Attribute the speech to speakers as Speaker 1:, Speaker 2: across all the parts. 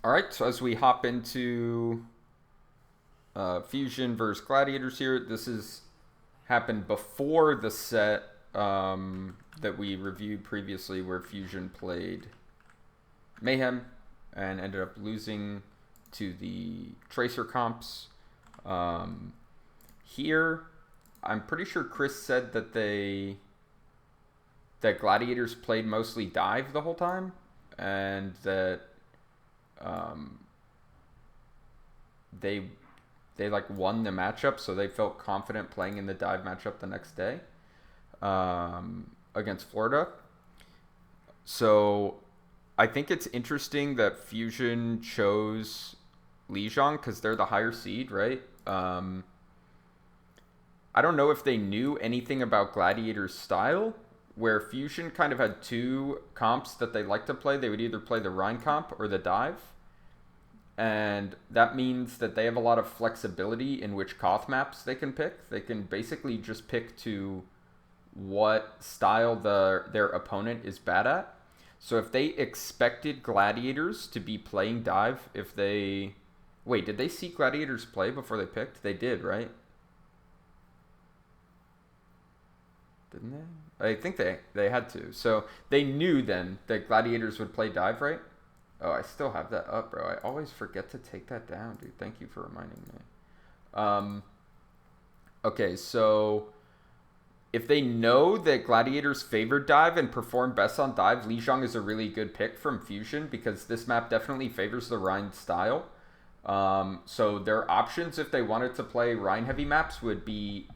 Speaker 1: All right, so as we hop into Fusion versus Gladiators here, this has happened before the set that we reviewed previously, where Fusion played Mayhem and ended up losing to the Tracer comps. Here, I'm pretty sure Chris said that Gladiators played mostly dive the whole time, and that um, they they like won the matchup, so they felt confident playing in the dive matchup the next day against Florida. So I think it's interesting that Fusion chose Lijiang because they're the higher seed, right? I don't know if they knew anything about Gladiator's style, where Fusion kind of had two comps that they like to play. They would either play the Rhine comp or the dive. And that means that they have a lot of flexibility in which Koth maps they can pick. They can basically just pick to what style their opponent is bad at. So if they expected Gladiators to be playing dive, if they... Wait, did they see Gladiators play before they picked? They did, right? Didn't they? I think they had to. So they knew then that Gladiators would play dive, right? Oh, I still have that up, bro. I always forget to take that down, dude. Thank you for reminding me. Okay, so if they know that Gladiators favored dive and perform best on dive, Lijiang is a really good pick from Fusion because this map definitely favors the Rhine style. So their options if they wanted to play Rhine heavy maps would be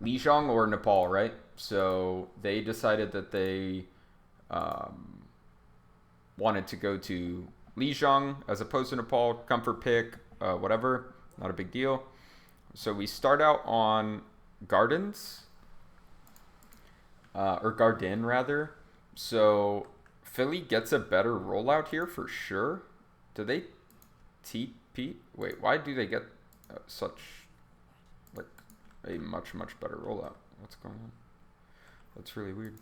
Speaker 1: Lijiang or Nepal, right? So they decided that they wanted to go to Lijiang as opposed to Nepal. Comfort pick, whatever, not a big deal. So we start out on Gardens, or Garden rather. So Philly gets a better rollout here for sure. Do they TP? Wait, why do they get such like a much better rollout? What's going on? That's really weird.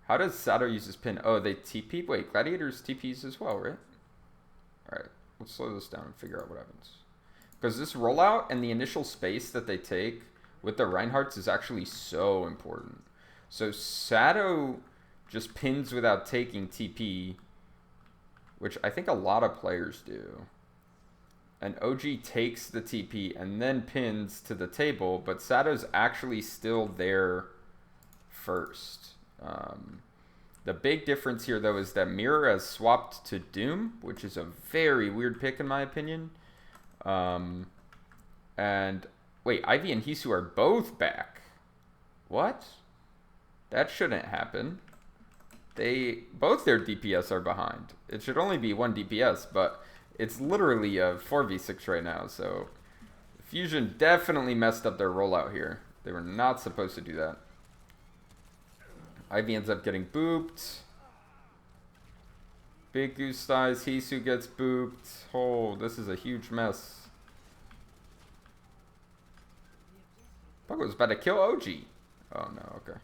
Speaker 1: How does Sato use his pin? Oh, they TP? Wait, Gladiators TPs as well, right? Alright, let's slow this down and figure out what happens. Because this rollout and the initial space that they take with the Reinhardts is actually so important. So Sato just pins without taking TP, which I think a lot of players do. And OG takes the TP and then pins to the table, but Sato's actually still there first. The big difference here, though, is that Mirror has swapped to Doom, which is a very weird pick in my opinion. And wait, Ivy and Hisu are both back. What? That shouldn't happen. Both their DPS are behind. It should only be one DPS, but it's literally a 4v6 right now. So Fusion definitely messed up their rollout here. They were not supposed to do that. Ivy ends up getting booped. Big Goose dies. Hisu gets booped. Oh, this is a huge mess. Pogo was about to kill OG. Oh no, okay.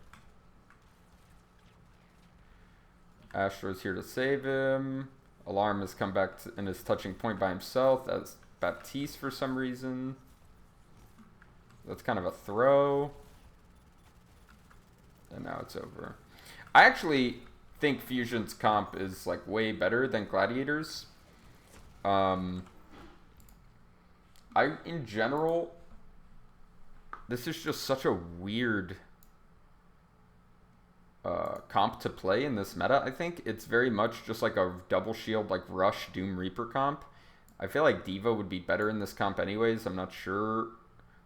Speaker 1: Astro's here to save him. Alarm has come back in his touching point by himself. That's Baptiste for some reason. That's kind of a throw. And now it's over. I actually think Fusion's comp is like way better than Gladiators. In general, this is just such a weird comp to play in this meta. I think it's very much just like a double shield, like Rush Doom Reaper comp. I feel like Diva would be better in this comp anyways. I'm not sure.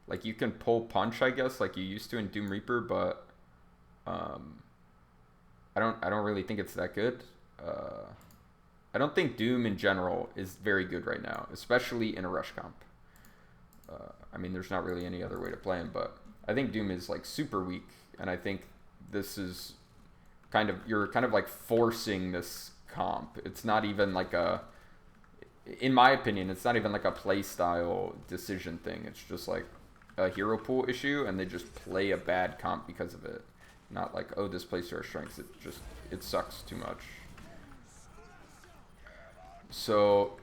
Speaker 1: Like you can pull punch, I guess, like you used to in Doom Reaper, but I don't really think it's that good. I don't think Doom in general is very good right now, especially in a rush comp. I mean, there's not really any other way to play him, but I think Doom is like super weak, and I think this is you're kind of like forcing this comp. It's not even like in my opinion, it's not even like a play style decision thing. It's just like a hero pool issue, and they just play a bad comp because of it. Not like, oh, this plays to our strengths. It sucks too much. So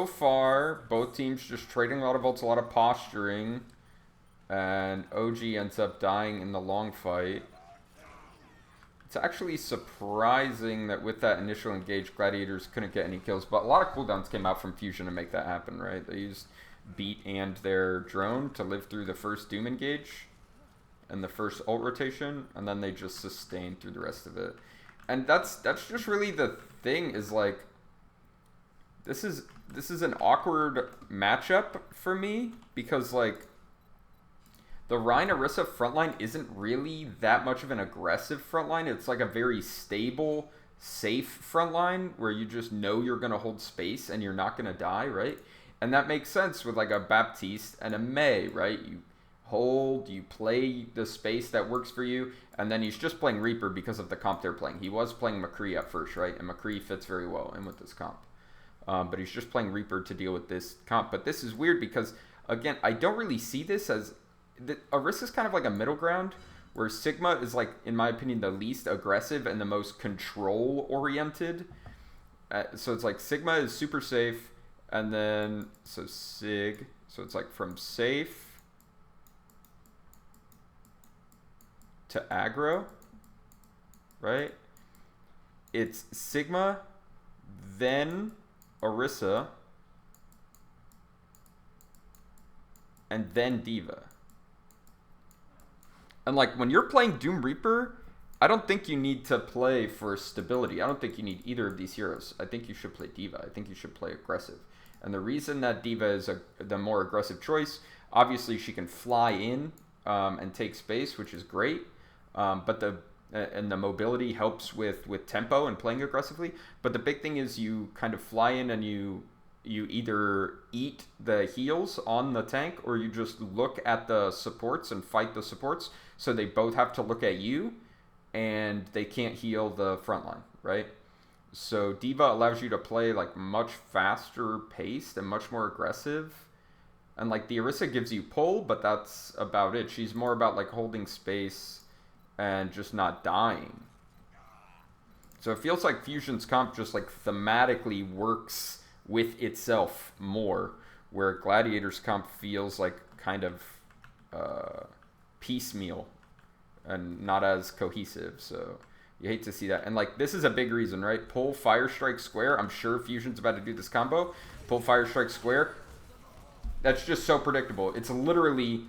Speaker 1: far, both teams just trading a lot of ults, a lot of posturing, and OG ends up dying in the long fight. It's actually surprising that with that initial engage, Gladiators couldn't get any kills, but a lot of cooldowns came out from Fusion to make that happen, right? They used Beat and their drone to live through the first Doom engage and the first ult rotation, and then they just sustained through the rest of it. And that's just really the thing, is like, this is an awkward matchup for me, because like the Rein Orisa frontline isn't really that much of an aggressive frontline. It's like a very stable, safe frontline where you just know you're going to hold space and you're not going to die, right? And that makes sense with like a Baptiste and a Mei, right? You hold, you play the space that works for you, and then he's just playing Reaper because of the comp they're playing. He was playing McCree at first, right? And McCree fits very well in with this comp. But he's just playing Reaper to deal with this comp. But this is weird because, again, I don't really see this as... Orisa's kind of like a middle ground, where Sigma is, like, in my opinion, the least aggressive and the most control-oriented. So it's like Sigma is super safe, and then... So Sig... So it's like from safe to aggro, right? It's Sigma, then Orisa, and then D.Va. And like when you're playing Doom Reaper, I don't think you need to play for stability. I don't think you need either of these heroes. I think you should play D.Va. I think you should play aggressive. And the reason that D.Va is the more aggressive choice, obviously she can fly in and take space, which is great. But the mobility helps with tempo and playing aggressively. But the big thing is you kind of fly in and you either eat the heals on the tank, or you just look at the supports and fight the supports. So they both have to look at you, and they can't heal the front line, right? So D.Va allows you to play like much faster paced and much more aggressive. And like the Orisa gives you pull, but that's about it. She's more about like holding space and just not dying. So it feels like Fusion's comp just like thematically works with itself more, where Gladiator's comp feels like kind of piecemeal and not as cohesive. So you hate to see that. And like this is a big reason, right? Pull Fire Strike Square. I'm sure Fusion's about to do this combo. Pull Fire Strike Square. That's just so predictable. It's literally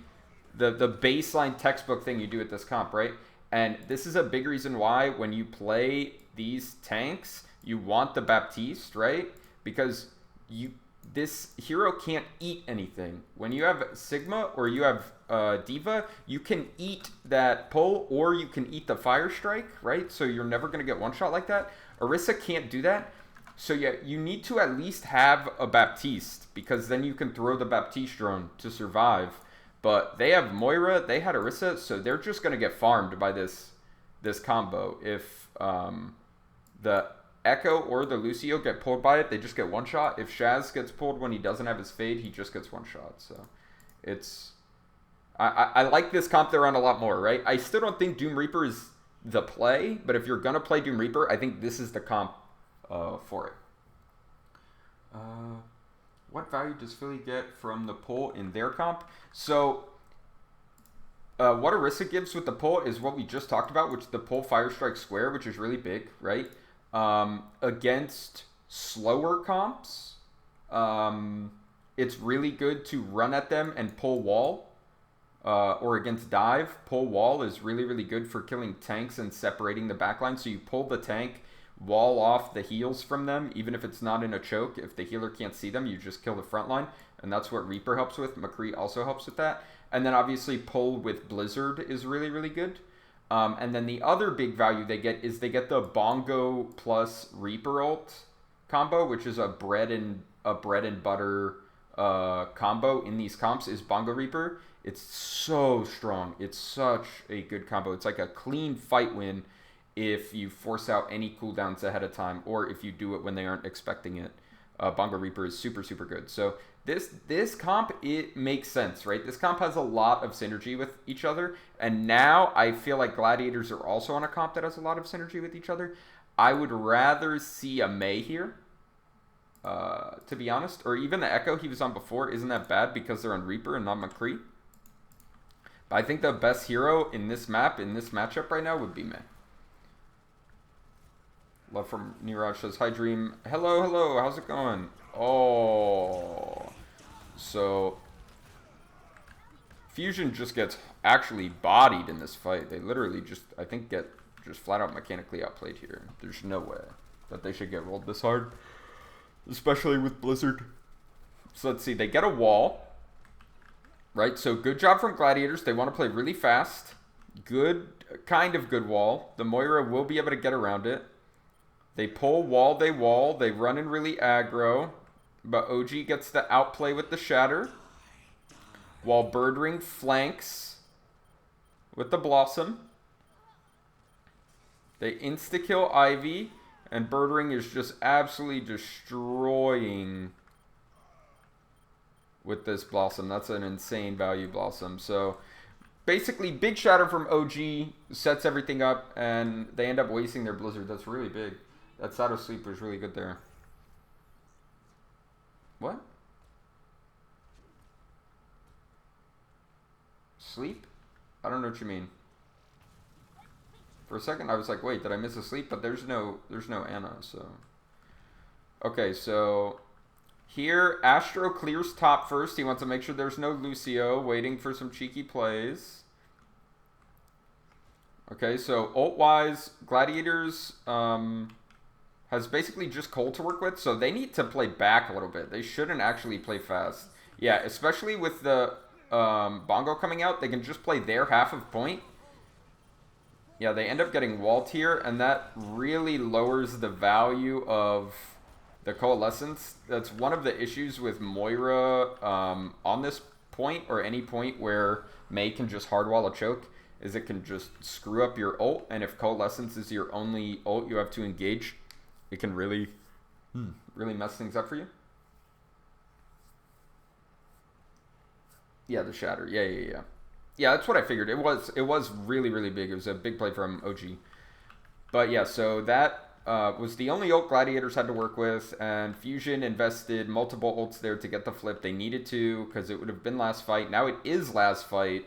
Speaker 1: the baseline textbook thing you do with this comp, right? And this is a big reason why when you play these tanks, you want the Baptiste, right? Because this hero can't eat anything. When you have Sigma or you have D.Va, you can eat that pull or you can eat the Fire Strike, right? So you're never going to get one shot like that. Orisa can't do that. So yeah, you need to at least have a Baptiste, because then you can throw the Baptiste drone to survive. But they have Moira, they had Orisa, so they're just going to get farmed by this combo. If the Echo or the Lucio get pulled by it, they just get one shot. If Shaz gets pulled when he doesn't have his fade, he just gets one shot. So it's... I like this comp they're on a lot more, right? I still don't think Doom Reaper is the play, but if you're going to play Doom Reaper, I think this is the comp for it. What value does Philly get from the pull in their comp? So what Orisa gives with the pull is what we just talked about, which is the pull Fire Strike Square, which is really big, right? Against slower comps, it's really good to run at them and pull wall. Or against dive, pull wall is really, really good for killing tanks and separating the backline. So you pull the tank, wall off the heals from them, even if it's not in a choke. If the healer can't see them, you just kill the front line. And that's what Reaper helps with. McCree also helps with that. And then obviously pull with Blizzard is really, really good. And then the other big value they get is they get the Bongo plus Reaper ult combo, which is a bread and butter combo in these comps, is Bongo Reaper. It's so strong. It's such a good combo. It's like a clean fight win if you force out any cooldowns ahead of time, or if you do it when they aren't expecting it. Bongo Reaper is super, super good. So this comp, it makes sense, right? This comp has a lot of synergy with each other, and now I feel like Gladiators are also on a comp that has a lot of synergy with each other. I would rather see a Mei here to be honest. Or even the Echo he was on before isn't that bad because they're on Reaper and not McCree. But I think the best hero in this map, in this matchup right now, would be Mei. Love from Niraj says, hi Dream. Hello, hello, how's it going? Oh. So, Fusion just gets actually bodied in this fight. They literally just, I think, get just flat out mechanically outplayed here. There's no way that they should get rolled this hard. Especially with Blizzard. So let's see, they get a wall. Right, so good job from Gladiators. They want to play really fast. Good, kind of good wall. The Moira will be able to get around it. They pull, wall, they run in really aggro. But OG gets the outplay with the Shatter. While Birdring flanks with the Blossom. They insta-kill Ivy. And Birdring is just absolutely destroying with this Blossom. That's an insane value Blossom. So basically, big Shatter from OG sets everything up. And they end up wasting their Blizzard. That's really big. That Shadow Sleep was really good there. What? Sleep? I don't know what you mean. For a second, I was like, wait, did I miss a sleep? But there's no Ana, so. Okay, so here, Astro clears top first. He wants to make sure there's no Lucio, waiting for some cheeky plays. Okay, so ult-wise, Gladiators has basically just Cole to work with, so they need to play back a little bit. They shouldn't actually play fast. Yeah, especially with the Bongo coming out, they can just play their half of point. Yeah, they end up getting walled here, and that really lowers the value of the Coalescence. That's one of the issues with Moira on this point, or any point where Mei can just hardwall a choke, is it can just screw up your ult, and if Coalescence is your only ult you have to engage, it can really mess things up for you. Yeah, the Shatter. Yeah. Yeah, that's what I figured. It was really, really big. It was a big play from OG. But yeah, so that was the only ult Gladiators had to work with, and Fusion invested multiple ults there to get the flip. They needed to, because it would have been last fight. Now it is last fight.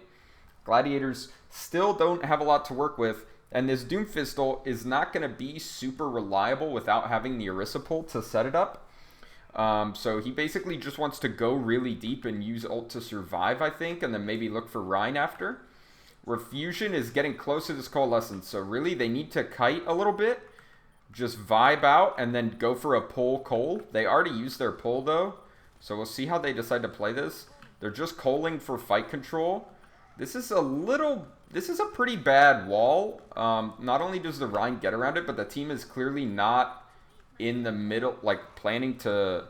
Speaker 1: Gladiators still don't have a lot to work with, and this Doomfist ult is not going to be super reliable without having the Orisa pull to set it up. So he basically just wants to go really deep and use ult to survive, I think, and then maybe look for Rein after. Where Fusion is getting close to this Coalescence, so really they need to kite a little bit, just vibe out, and then go for a pull Cole. They already used their pull, though, so we'll see how they decide to play this. They're just calling for fight control. This is a pretty bad wall. Not only does the Rein get around it, but the team is clearly not in the middle, like planning to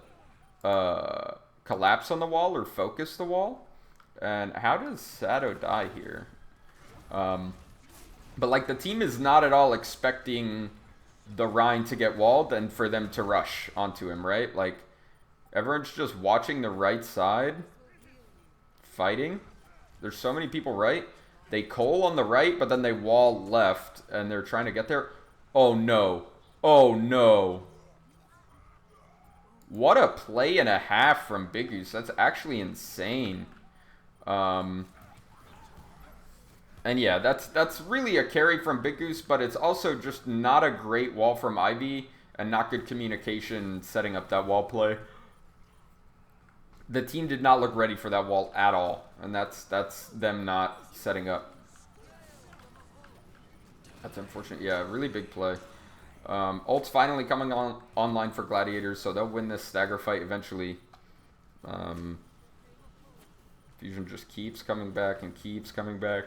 Speaker 1: collapse on the wall or focus the wall. And how does Sado die here? But like the team is not at all expecting the Rein to get walled and for them to rush onto him, right? Like everyone's just watching the right side, fighting. There's so many people right. They Cole on the right, but then they wall left, and they're trying to get there. Oh no. Oh no. What a play and a half from Big Goose. That's actually insane. And yeah, that's really a carry from Big Goose, but it's also just not a great wall from Ivy and not good communication setting up that wall play. The team did not look ready for that wall at all, and that's them not setting up. That's unfortunate. Yeah, really big play. Ult's finally coming online for Gladiators, so they'll win this stagger fight eventually. Fusion just keeps coming back and keeps coming back.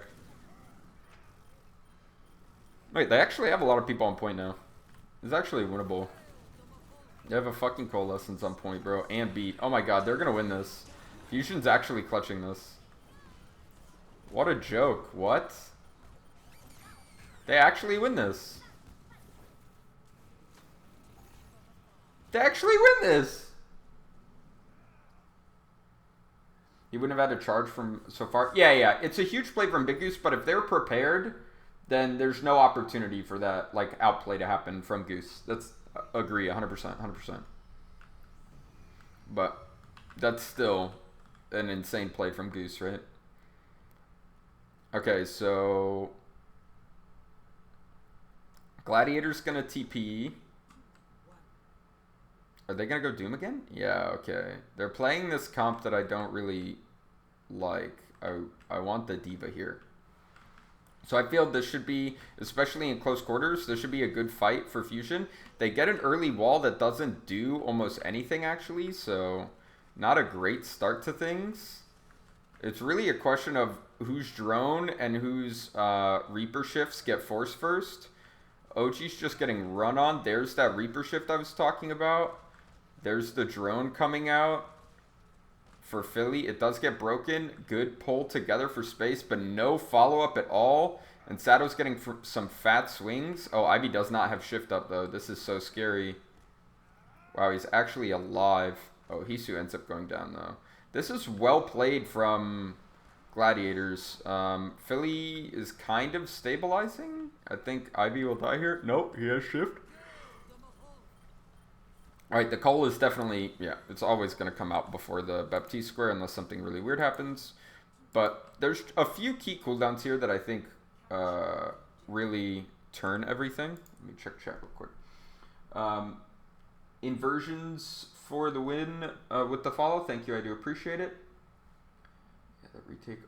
Speaker 1: Wait, they actually have a lot of people on point now. It's actually winnable. They have a fucking Coalescence on point, bro, and beat. Oh my god, they're gonna win this. Fusion's actually clutching this. What a joke. What? They actually win this. They actually win this. He wouldn't have had to charge from so far. Yeah. It's a huge play from Big Goose, but if they're prepared, then there's no opportunity for that like outplay to happen from Goose. That's agree 100%. But that's still an insane play from Goose, right? Okay, so Gladiators gonna TP. Are they gonna go Doom again? Yeah, okay. They're playing this comp that I don't really like. I want the Diva here. So I feel this should be, especially in close quarters, this should be a good fight for Fusion. They get an early wall that doesn't do almost anything actually, so not a great start to things. It's really a question of whose drone and whose Reaper shifts get forced first. OG's just getting run on. There's that Reaper shift I was talking about. There's the drone coming out for Philly. It does get broken. Good pull together for space, but no follow-up at all. And Sato's getting some fat swings. Oh, Ivy does not have shift up, though. This is so scary. Wow, he's actually alive. Oh, Hisu ends up going down, though. This is well played from Gladiators. Philly is kind of stabilizing. I think Ivy will die here. Nope, he has shift. Alright, the Cole is definitely, yeah, it's always going to come out before the Baptiste square unless something really weird happens. But there's a few key cooldowns here that I think really turn everything. Let me check chat real quick. Inversions for the win with the follow. Thank you, I do appreciate it. Yeah, that retake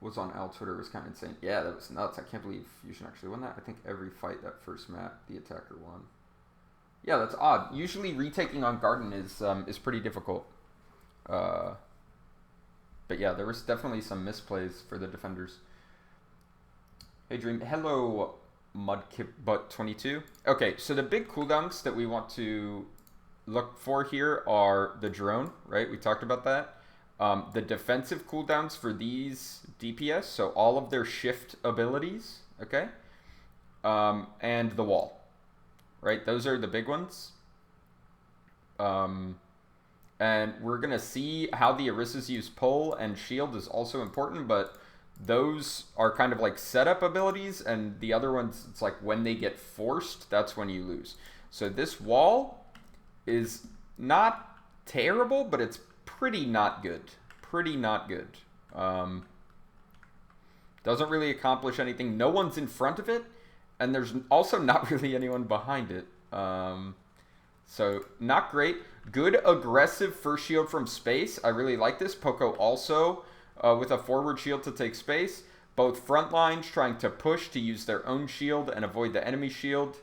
Speaker 1: was on Al Twitter. It was kind of insane. Yeah, that was nuts. I can't believe Fusion actually won that. I think every fight that first map, the attacker won. Yeah, that's odd. Usually retaking on Garden is pretty difficult. But yeah, there was definitely some misplays for the defenders. Hey Dream, hello Mudkipbutt22. Okay, so the big cooldowns that we want to look for here are the drone, right? We talked about that. The defensive cooldowns for these DPS, so all of their shift abilities, okay? And the wall. Right, those are the big ones. And we're going to see how the Orissa's use pull and shield is also important, but those are kind of like setup abilities, and the other ones, it's like when they get forced, that's when you lose. So this wall is not terrible, but it's pretty not good. Pretty not good. Doesn't really accomplish anything. No one's in front of it. And there's also not really anyone behind it. So not great. Good aggressive first shield from space. I really like this. Poco also with a forward shield to take space. Both front lines trying to push to use their own shield and avoid the enemy shield.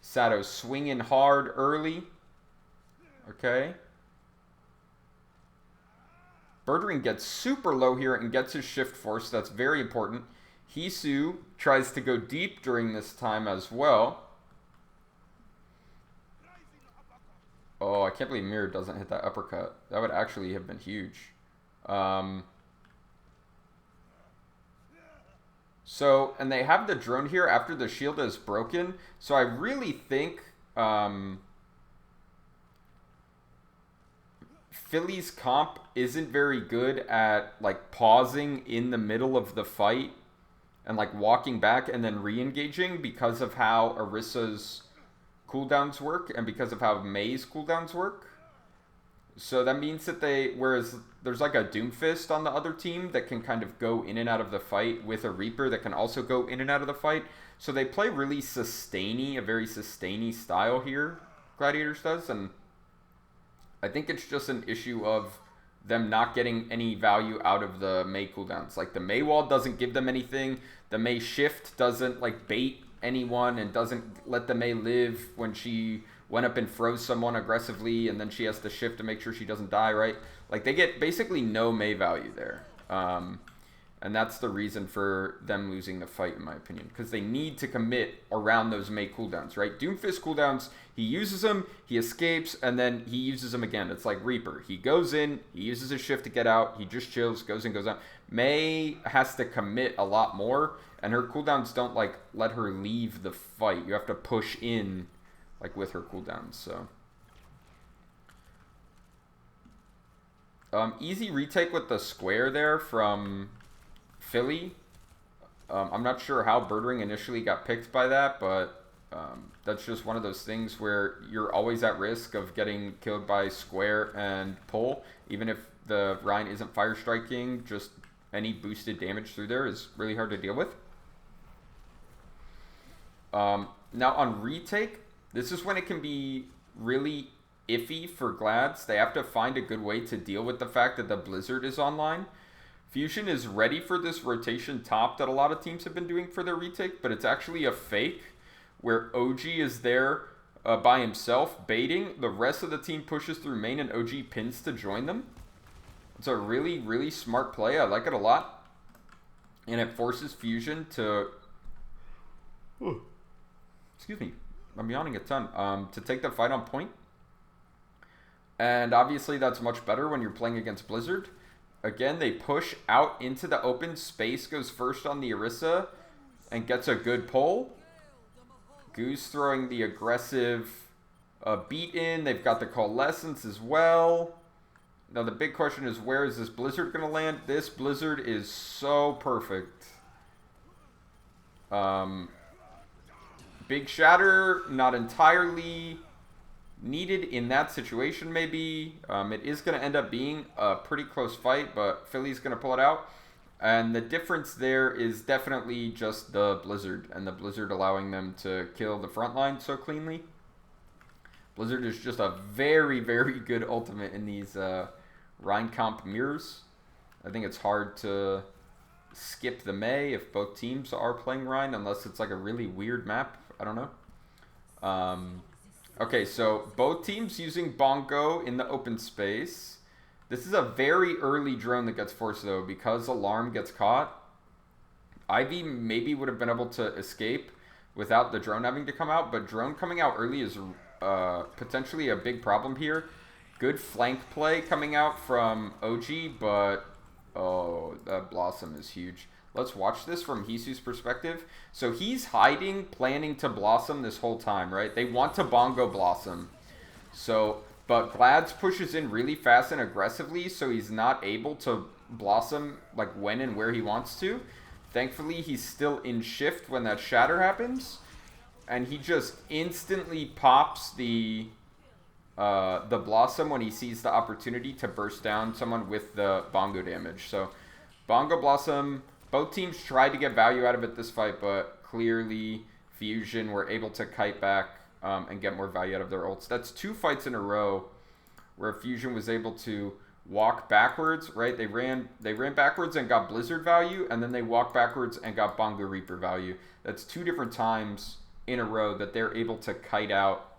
Speaker 1: Sato swinging hard early. Okay. Birdring gets super low here and gets his shift force. That's very important. Hisu tries to go deep during this time as well. Oh, I can't believe Mirror doesn't hit that uppercut. That would actually have been huge. So, and they have the drone here after the shield is broken. So I really think Philly's comp isn't very good at like pausing in the middle of the fight and like walking back and then re-engaging because of how Orissa's cooldowns work and because of how Mei's cooldowns work. So that means that whereas there's like a Doomfist on the other team that can kind of go in and out of the fight with a Reaper that can also go in and out of the fight. So they play really sustainy, a very sustainy style here, Gladiators does, and I think it's just an issue of them not getting any value out of the Mei cooldowns. Like the Mei wall doesn't give them anything. The Mei shift doesn't like bait anyone and doesn't let the Mei live when she went up and froze someone aggressively and then she has to shift to make sure she doesn't die, right? Like they get basically no Mei value there. And that's the reason for them losing the fight, in my opinion, because they need to commit around those Mei cooldowns, right? Doomfist cooldowns, he uses them, he escapes, and then he uses them again. It's like Reaper. He goes in, he uses his shift to get out, he just chills, goes in, goes out. Mei has to commit a lot more, and her cooldowns don't, like, let her leave the fight. You have to push in, like, with her cooldowns, so. Easy retake with the square there from Philly. I'm not sure how Birdring initially got picked by that, but That's just one of those things where you're always at risk of getting killed by square and pull. Even if the Rhine isn't fire striking, just any boosted damage through there is really hard to deal with. Now on retake, this is when it can be really iffy for Glads. They have to find a good way to deal with the fact that the Blizzard is online. Fusion is ready for this rotation top that a lot of teams have been doing for their retake, but it's actually a fake where OG is there by himself baiting. The rest of the team pushes through main and OG pins to join them. It's a really, really smart play. I like it a lot. And it forces Fusion to... Excuse me. I'm yawning a ton. To take the fight on point. And obviously that's much better when you're playing against Blizzard. Again, they push out into the open. Space goes first on the Orisa and gets a good pull. Goose throwing the aggressive beat in. They've got the Coalescence as well. Now the big question is, where is this Blizzard going to land? This Blizzard is so perfect. Big Shatter, not entirely needed in that situation maybe. It is going to end up being a pretty close fight, but Philly's going to pull it out. And the difference there is definitely just the Blizzard, and the Blizzard allowing them to kill the front line so cleanly. Blizzard is just a very, very good ultimate in these Rhine comp mirrors. I think it's hard to skip the May if both teams are playing Rhine, unless it's like a really weird map. I don't know. Okay, so both teams using Bongo in the open space. This is a very early drone that gets forced, though, because Alarm gets caught. Ivy maybe would have been able to escape without the drone having to come out, but drone coming out early is potentially a big problem here. Good flank play coming out from OG, but oh, that Blossom is huge. Let's watch this from Hisu's perspective. So he's hiding, planning to Blossom this whole time, right? They want to Bongo Blossom. So, but Glads pushes in really fast and aggressively, so he's not able to Blossom like when and where he wants to. Thankfully, he's still in shift when that shatter happens. And he just instantly pops the Blossom when he sees the opportunity to burst down someone with the Bongo damage. So, Bongo Blossom... Both teams tried to get value out of it this fight, but clearly Fusion were able to kite back and get more value out of their ults. That's 2 fights in a row where Fusion was able to walk backwards, right? They ran backwards and got Blizzard value, and then they walked backwards and got Bongo Reaper value. That's 2 different times in a row that they're able to kite out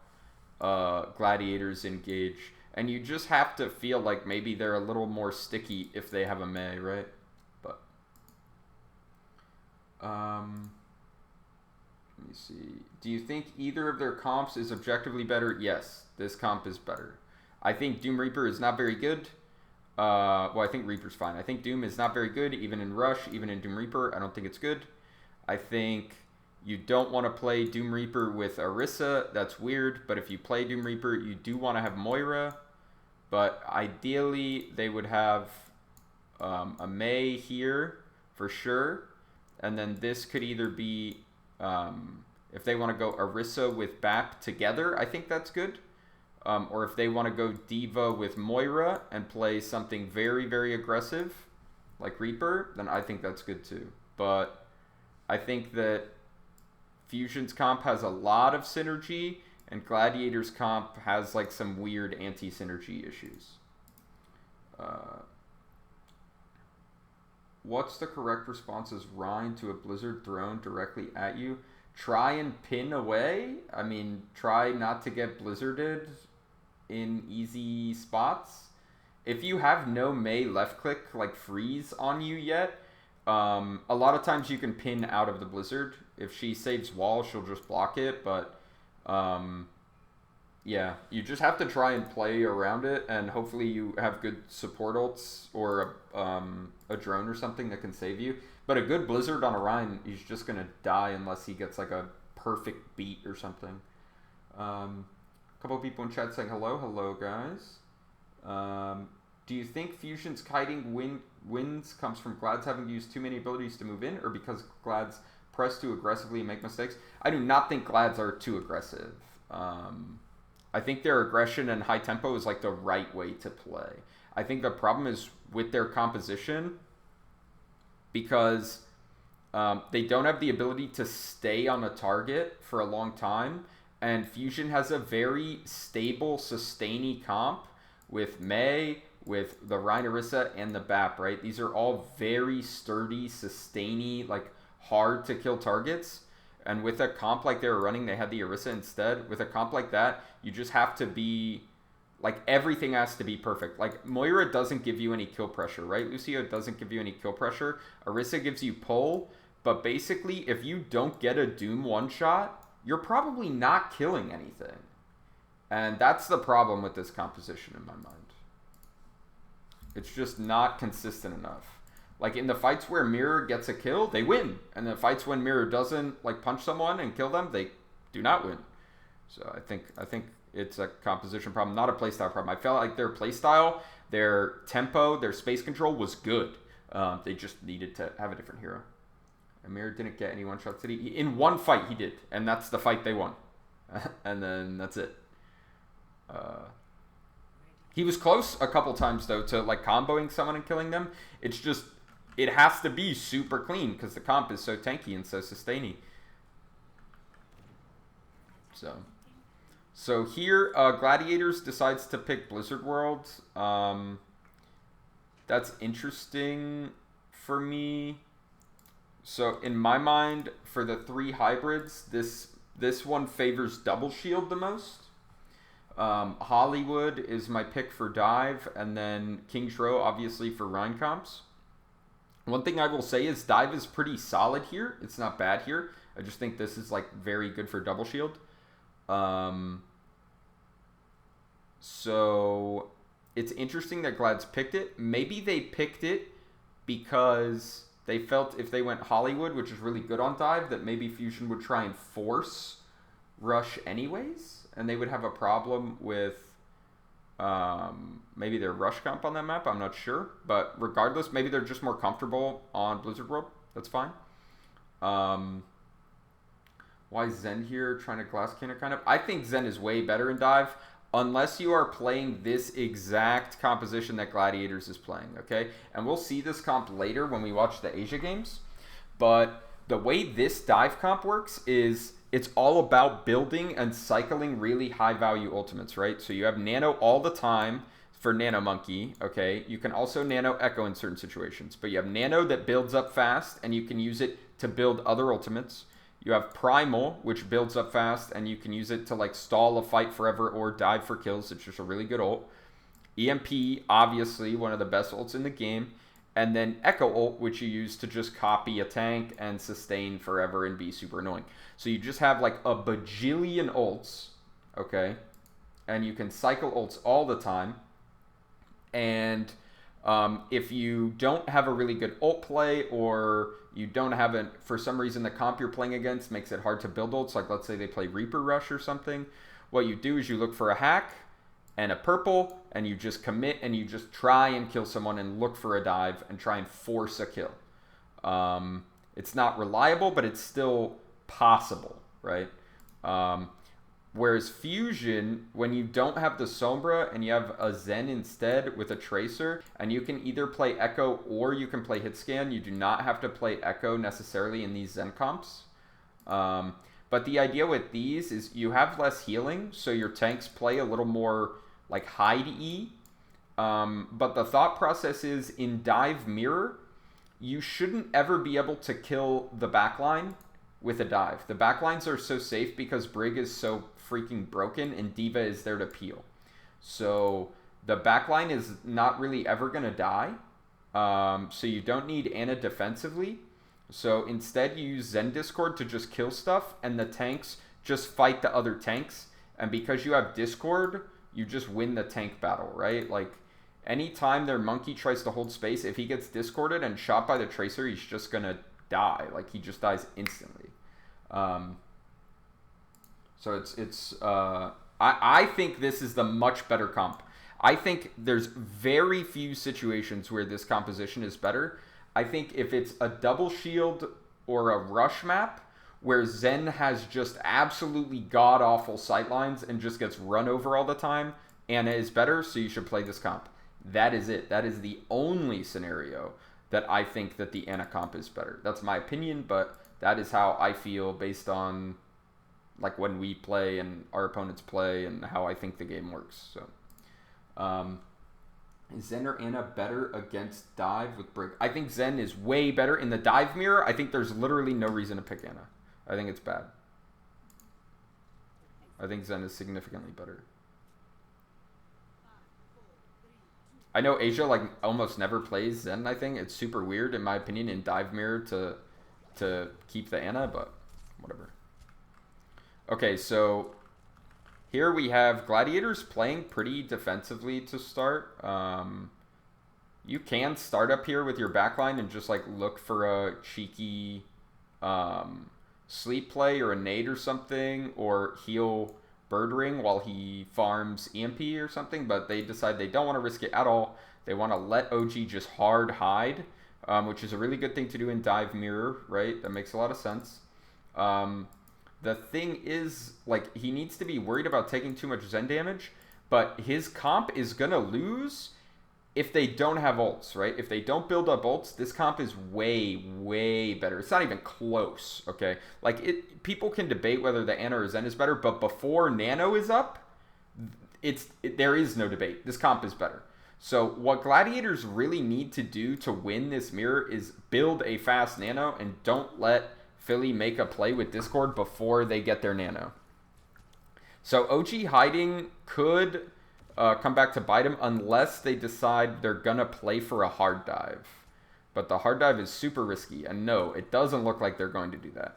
Speaker 1: Gladiators engage. And you just have to feel like maybe they're a little more sticky if they have a Mei, right? Let me see. Do you think either of their comps is objectively better? Yes, this comp is better. I think Doom Reaper is not very good. Well, I think Reaper's fine. I think Doom is not very good, even in Rush, even in Doom Reaper. I don't think it's good. I think you don't want to play Doom Reaper with Orisa. That's weird. But if you play Doom Reaper, you do want to have Moira. But ideally, they would have a Mei here for sure. And then this could either be, if they want to go Orisa with Bap together, I think that's good. Or if they want to go Diva with Moira and play something very, very aggressive, like Reaper, then I think that's good too. But I think that Fusion's comp has a lot of synergy, and Gladiator's comp has like some weird anti-synergy issues. What's the correct response as Rhine to a Blizzard thrown directly at you? Try and pin away? I mean, try not to get Blizzarded in easy spots. If you have no Mei left click, like freeze on you yet, a lot of times you can pin out of the Blizzard. If she saves wall, she'll just block it, but yeah, you just have to try and play around it, and hopefully you have good support ults or a drone or something that can save you. But a good Blizzard on a Rhine, he's just going to die unless he gets like a perfect beat or something. A couple people in chat saying hello. Hello, guys. Do you think Fusion's kiting wins comes from Glads having to use too many abilities to move in, or because Glads press too aggressively and make mistakes. I do not think Glads are too aggressive. I think their aggression and high tempo is like the right way to play. I think the problem is with their composition because they don't have the ability to stay on a target for a long time. And Fusion has a very stable, sustainy comp with Mei, with the Rein Orisa, and the BAP, right? These are all very sturdy, sustainy, like hard to kill targets. And with a comp like they were running, they had the Orisa instead. With a comp like that, you just have to be, like, everything has to be perfect. Like, Moira doesn't give you any kill pressure, right? Lucio doesn't give you any kill pressure. Orisa gives you pull. But basically, if you don't get a Doom one-shot, you're probably not killing anything. And that's the problem with this composition in my mind. It's just not consistent enough. Like in the fights where Mirror gets a kill, they win. And the fights when Mirror doesn't like punch someone and kill them, they do not win. So I think it's a composition problem, not a playstyle problem. I felt like their playstyle, their tempo, their space control was good. They just needed to have a different hero. Amir didn't get any one-shots, did he? In one fight, he did. And that's the fight they won. And then that's it. He was close a couple times, though, to like comboing someone and killing them. It's just, it has to be super clean because the comp is so tanky and so sustainy. So here, Gladiators decides to pick Blizzard World. That's interesting for me. So in my mind, for the 3 hybrids, this one favors Double Shield the most. Hollywood is my pick for Dive, and then King's Row obviously for Rhine comps. One thing I will say is Dive is pretty solid here. It's not bad here. I just think this is like very good for Double Shield. So it's interesting that Glad's picked it. Maybe they picked it because they felt if they went Hollywood, which is really good on Dive, that maybe Fusion would try and force Rush anyways, and they would have a problem with maybe their Rush comp on that map. I'm not sure. But regardless, maybe they're just more comfortable on Blizzard World. That's fine. Why Zen here trying to glass cannon kind of? I think Zen is way better in Dive. Unless you are playing this exact composition that Gladiators is playing, okay? And we'll see this comp later when we watch the Asia games. But the way this Dive comp works is it's all about building and cycling really high-value ultimates, right? So you have Nano all the time for Nano Monkey, okay? You can also Nano Echo in certain situations. But you have Nano that builds up fast, and you can use it to build other ultimates. You have Primal, which builds up fast, and you can use it to like stall a fight forever or dive for kills. It's just a really good ult. EMP, obviously, one of the best ults in the game. And then Echo ult, which you use to just copy a tank and sustain forever and be super annoying. So you just have like a bajillion ults, okay? And you can cycle ults all the time. And if you don't have a really good ult play, or you don't have it, for some reason the comp you're playing against makes it hard to build ults, like let's say they play Reaper Rush or something, what you do is you look for a hack and a purple, and you just commit and you just try and kill someone and look for a dive and try and force a kill. It's not reliable, but it's still possible, right? Whereas Fusion, when you don't have the Sombra and you have a Zen instead with a Tracer, and you can either play Echo or you can play Hitscan, you do not have to play Echo necessarily in these Zen comps. But the idea with these is you have less healing, so your tanks play a little more like hide E. But the thought process is in Dive Mirror, you shouldn't ever be able to kill the backline with a dive. The backlines are so safe because Brig is so freaking broken and D.Va is there to peel. So the backline is not really ever going to die. So you don't need Ana defensively. So instead you use Zen Discord to just kill stuff, and the tanks just fight the other tanks. And because you have Discord, you just win the tank battle, right? Like anytime their monkey tries to hold space, if he gets discorded and shot by the Tracer, he's just going to die. Like he just dies instantly. So I think this is the much better comp. I think there's very few situations where this composition is better. I think if it's a double shield or a rush map where Zen has just absolutely god-awful sightlines and just gets run over all the time, Anna is better, so you should play this comp. That is it. That is the only scenario that I think that the Anna comp is better. That's my opinion, but that is how I feel based on like when we play and our opponents play and how I think the game works. So, is Zen or Anna better against dive with Brig? I think Zen is way better in the dive mirror. I think there's literally no reason to pick Anna. I think it's bad. I think Zen is significantly better. I know Asia like almost never plays Zen. I think it's super weird in my opinion in dive mirror to keep the Anna, but whatever. Okay, so here we have Gladiators playing pretty defensively to start. You can start up here with your backline and just like look for a cheeky sleep play or a nade or something, or heal Bird Ring while he farms EMP or something, but they decide they don't want to risk it at all. They want to let OG just hard hide, which is a really good thing to do in dive mirror, right? That makes a lot of sense. The thing is, like, he needs to be worried about taking too much Zen damage, but his comp is going to lose if they don't have ults, right? If they don't build up ults, this comp is way, way better. It's not even close, okay? Like, people can debate whether the Anna or Zen is better, but before Nano is up, there is no debate. This comp is better. So what Gladiators really need to do to win this mirror is build a fast Nano and don't let Philly make a play with Discord before they get their Nano. So OG hiding could come back to bite him unless they decide they're going to play for a hard dive. But the hard dive is super risky. And no, it doesn't look like they're going to do that.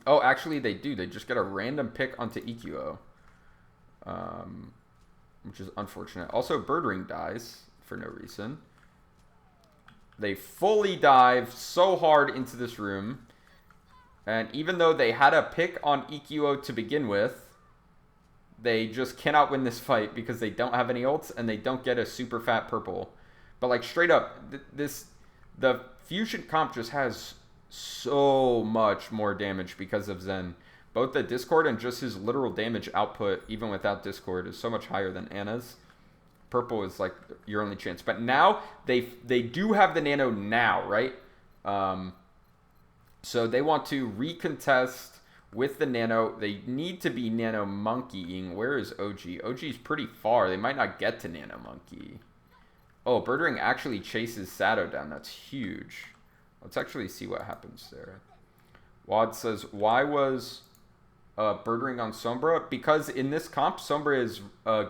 Speaker 1: Oh, actually they do. They just get a random pick onto EQO. Which is unfortunate. Also, Bird Ring dies for no reason. They fully dive so hard into this room. And even though they had a pick on EQO to begin with, they just cannot win this fight because they don't have any ults and they don't get a super fat purple. But like straight up, the Fusion comp just has so much more damage because of Zen. Both the Discord and just his literal damage output, even without Discord, is so much higher than Anna's. Purple is like your only chance. But now, they do have the Nano now, right? So they want to recontest with the Nano. They need to be Nano monkeying. Where is OG? OG's pretty far. They might not get to Nano monkey. Oh, Bird Ring actually chases Sato down. That's huge. Let's actually see what happens there. Wad says, why was Bird Ring on Sombra? Because in this comp, Sombra is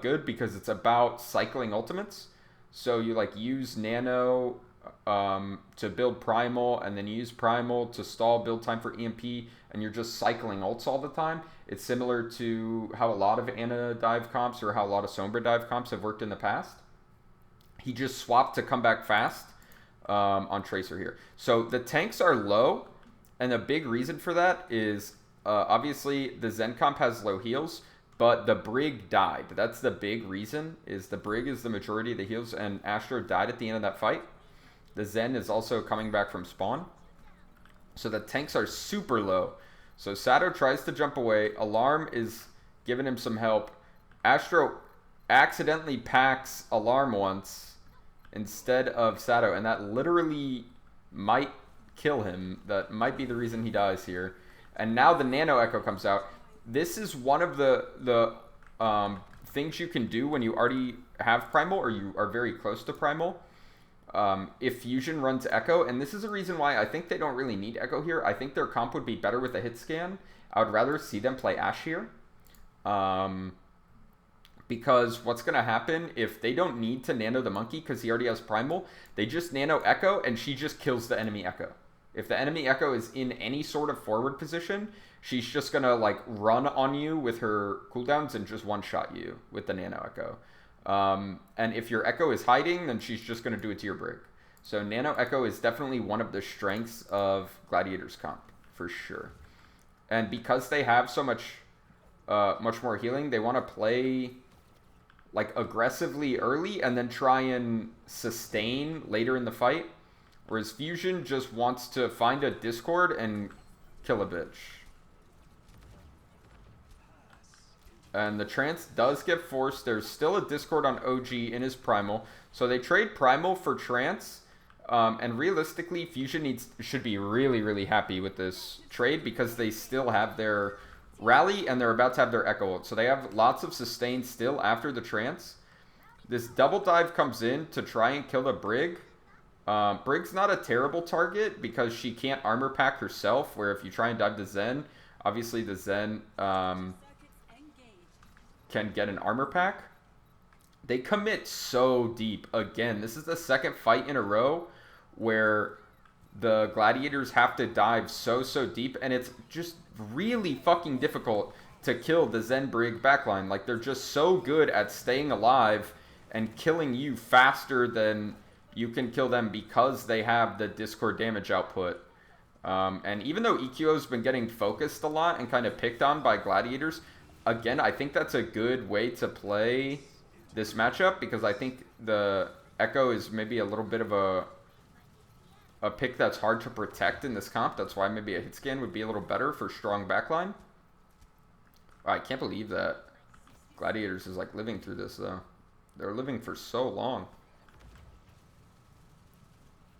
Speaker 1: good because it's about cycling ultimates. So you like use Nano to build Primal, and then you use Primal to stall build time for EMP, and you're just cycling ults all the time. It's similar to how a lot of Anna dive comps or how a lot of Sombra dive comps have worked in the past. He just swapped to come back fast on Tracer here. So the tanks are low, and the big reason for that is obviously the Zen comp has low heals, but the Brig died. That's the big reason, is the Brig is the majority of the heals, and Astro died at the end of that fight. The Zen is also coming back from spawn. So the tanks are super low. So Sato tries to jump away. Alarm is giving him some help. Astro accidentally packs Alarm once instead of Sato, and that literally might kill him. That might be the reason he dies here. And now the Nano Echo comes out. This is one of the things you can do when you already have Primal or you are very close to Primal. If Fusion runs Echo, and this is a reason why I think they don't really need Echo here. I think their comp would be better with a hit scan. I would rather see them play Ashe here. Because what's going to happen if they don't need to Nano the Monkey because he already has Primal, they just Nano Echo and she just kills the enemy Echo. If the enemy Echo is in any sort of forward position, she's just going to like run on you with her cooldowns and just one-shot you with the Nano Echo. And if your Echo is hiding, then she's just going to do it to your Brig. So Nano Echo is definitely one of the strengths of Gladiators comp, for sure. And because they have so much more healing, they want to play like aggressively early and then try and sustain later in the fight. Whereas Fusion just wants to find a Discord and kill a bitch. And the Trance does get forced. There's still a Discord on OG in his Primal. So they trade Primal for Trance. And realistically, Fusion should be really, really happy with this trade because they still have their Rally and they're about to have their Echo ult. So they have lots of sustain still after the Trance. This double dive comes in to try and kill the Brig. Brig's not a terrible target because she can't armor pack herself, where if you try and dive the Zen, obviously the Zen can get an armor pack. They commit so deep. Again, this is the second fight in a row where the Gladiators have to dive so deep, and it's just really fucking difficult to kill the Zen Brig backline. Like, they're just so good at staying alive and killing you faster than you can kill them because they have the Discord damage output. And even though EQO's been getting focused a lot and kind of picked on by Gladiators, again, I think that's a good way to play this matchup because I think the Echo is maybe a little bit of a pick that's hard to protect in this comp. That's why maybe a hit scan would be a little better for strong backline. Wow, I can't believe that Gladiators is like living through this though. They're living for so long.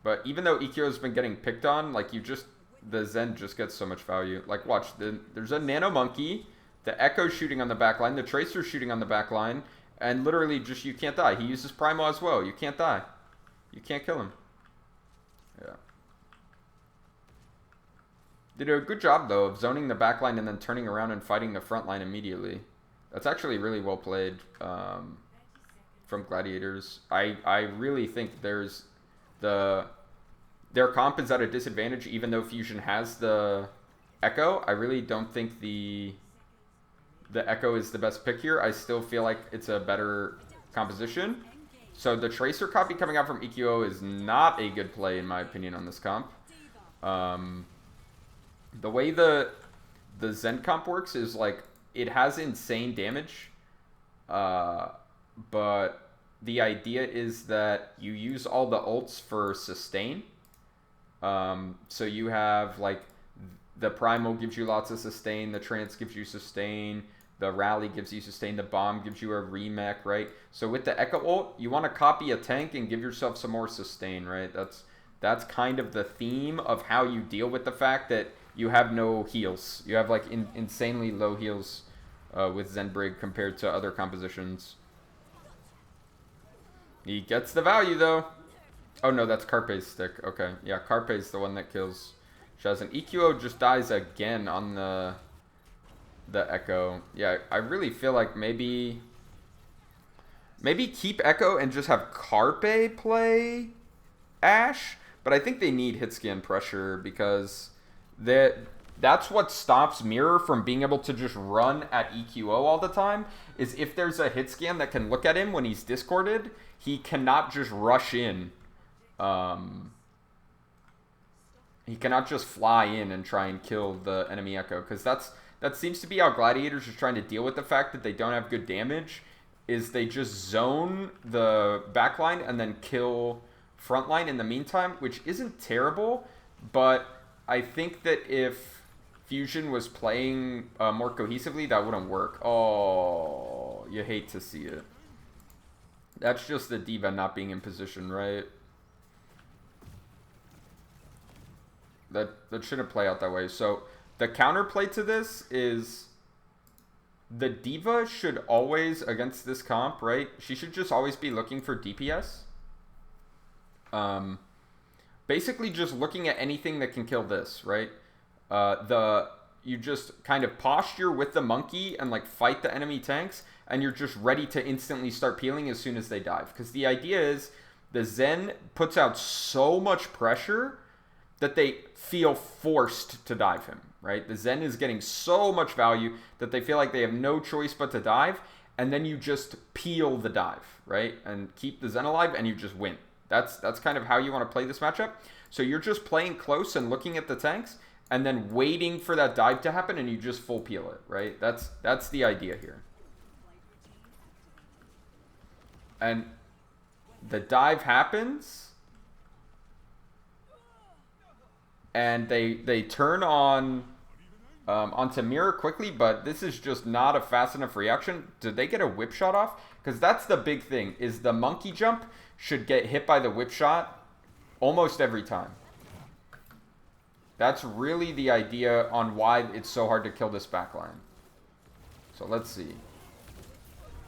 Speaker 1: But even though EQ has been getting picked on, like the Zen just gets so much value. Like watch, there's a Nano Monkey, the Echo shooting on the back line, the Tracer shooting on the back line, and literally just you can't die. He uses Primal as well. You can't die. You can't kill him. Yeah. They did a good job though of zoning the back line and then turning around and fighting the front line immediately. That's actually really well played from Gladiators. I really think their comp is at a disadvantage even though Fusion has the Echo. I really don't think the Echo is the best pick here. I still feel like it's a better composition. So the Tracer copy coming out from EQO is not a good play in my opinion on this comp. The way the Zen comp works is like it has insane damage, but the idea is that you use all the ults for sustain. So you have like the Primal gives you lots of sustain, the Trance gives you sustain, the Rally gives you sustain, the Bomb gives you a remech, right? So with the Echo ult, you want to copy a tank and give yourself some more sustain, right? That's kind of the theme of how you deal with the fact that you have no heals. You have like insanely low heals with Zen Brig compared to other compositions. He gets the value though. Oh no, that's Carpe's stick. Okay, yeah, Carpe's the one that kills Shazin. EQO just dies again on the Echo. Yeah, I really feel like maybe keep Echo and just have Carpe play Ashe. But I think they need hit scan pressure because that's what stops Mirror from being able to just run at EQO all the time, is if there's a hit scan that can look at him when he's discorded, he cannot just rush in. He cannot just fly in and try and kill the enemy Echo, because that seems to be how Gladiators are trying to deal with the fact that they don't have good damage, is they just zone the backline and then kill frontline in the meantime, which isn't terrible, but I think that if Fusion was playing more cohesively, that wouldn't work. Oh, you hate to see it. That's just the D.Va not being in position, right? That shouldn't play out that way. So the counterplay to this is the D.Va should always, against this comp, right? She should just always be looking for DPS. Basically just looking at anything that can kill this, right? You just kind of posture with the monkey and like fight the enemy tanks, and you're just ready to instantly start peeling as soon as they dive. Because the idea is the Zen puts out so much pressure that they feel forced to dive him, right? The Zen is getting so much value that they feel like they have no choice but to dive, and then you just peel the dive, right? And keep the Zen alive, and you just win. That's kind of how you want to play this matchup. So you're just playing close and looking at the tanks, and then waiting for that dive to happen, and you just full peel it, right? That's the idea here. And the dive happens, and they turn on onto Mirror quickly, but this is just not a fast enough reaction. Did they get a whip shot off? Because that's the big thing, is the monkey jump should get hit by the whip shot almost every time. That's really the idea on why it's so hard to kill this backline. So let's see.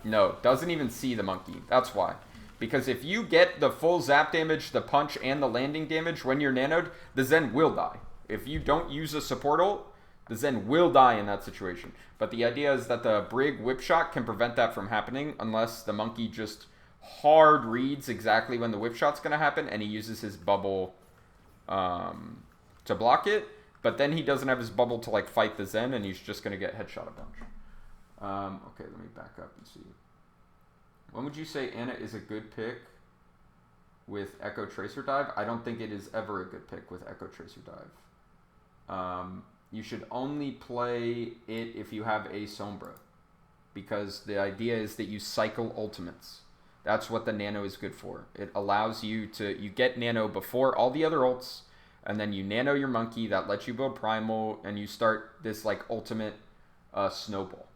Speaker 1: No, doesn't even see the monkey. That's why. Because if you get the full zap damage, the punch, and the landing damage when you're nanoed, the Zen will die. If you don't use a support ult, the Zen will die in that situation. But the idea is that the Brig whip shot can prevent that from happening unless the monkey just hard reads exactly when the whip shot's going to happen and he uses his bubble to block it. But then he doesn't have his bubble to like fight the Zen and he's just going to get headshot a bunch. Okay, let me back up and see. When would you say Ana is a good pick with Echo Tracer Dive? I don't think it is ever a good pick with Echo Tracer Dive. You should only play it if you have a Sombra, because the idea is that you cycle ultimates. That's what the Nano is good for. It allows you to, you get Nano before all the other ults, and then you Nano your monkey, that lets you build Primal, and you start this like ultimate snowball.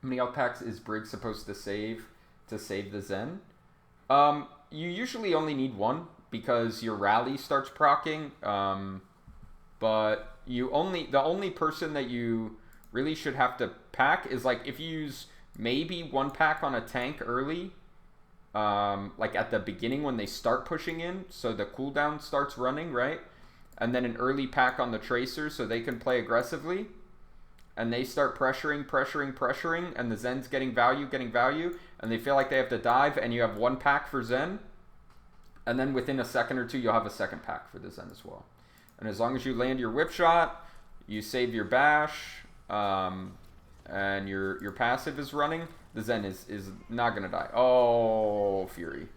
Speaker 1: How many outpacks is Brig supposed to save the Zen? You usually only need one because your rally starts proccing. But the only person that you really should have to pack is like if you use maybe one pack on a tank early, like at the beginning when they start pushing in, so the cooldown starts running, right? And then an early pack on the Tracer so they can play aggressively. And they start pressuring, and the Zen's getting value, and they feel like they have to dive, and you have one pack for Zen, and then within a second or two, you'll have a second pack for the Zen as well. And as long as you land your whip shot, you save your bash, and your passive is running, the Zen is not going to die. Oh, Fury.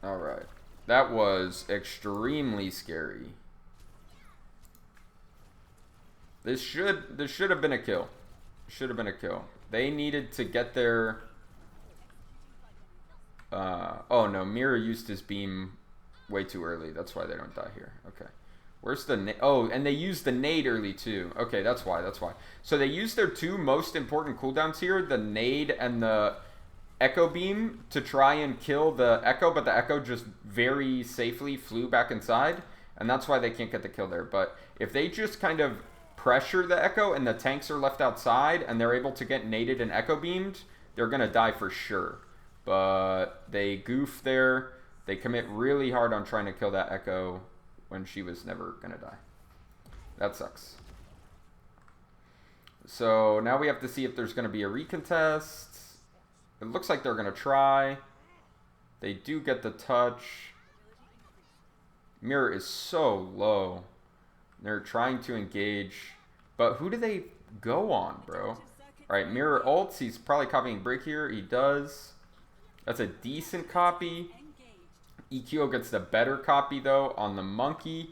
Speaker 1: All right. That was extremely scary. This should have been a kill. Should have been a kill. They needed to get their... oh no, Mirror used his beam way too early. That's why they don't die here. Okay. Where's the... Oh, and they used the nade early too. Okay, that's why. So they used their two most important cooldowns here, the nade and the... Echo Beam to try and kill the Echo, but the Echo just very safely flew back inside, and that's why they can't get the kill there. But if they just kind of pressure the Echo and the tanks are left outside and they're able to get naded and Echo Beamed, they're going to die for sure. But they goof there. They commit really hard on trying to kill that Echo when she was never going to die. That sucks. So now we have to see if there's going to be a recontest. It looks like they're going to try. They do get the touch. Mirror is so low. They're trying to engage. But who do they go on, bro? Alright, Mirror ults. He's probably copying Brig here. He does. That's a decent copy. EQO gets the better copy, though, on the Monkey.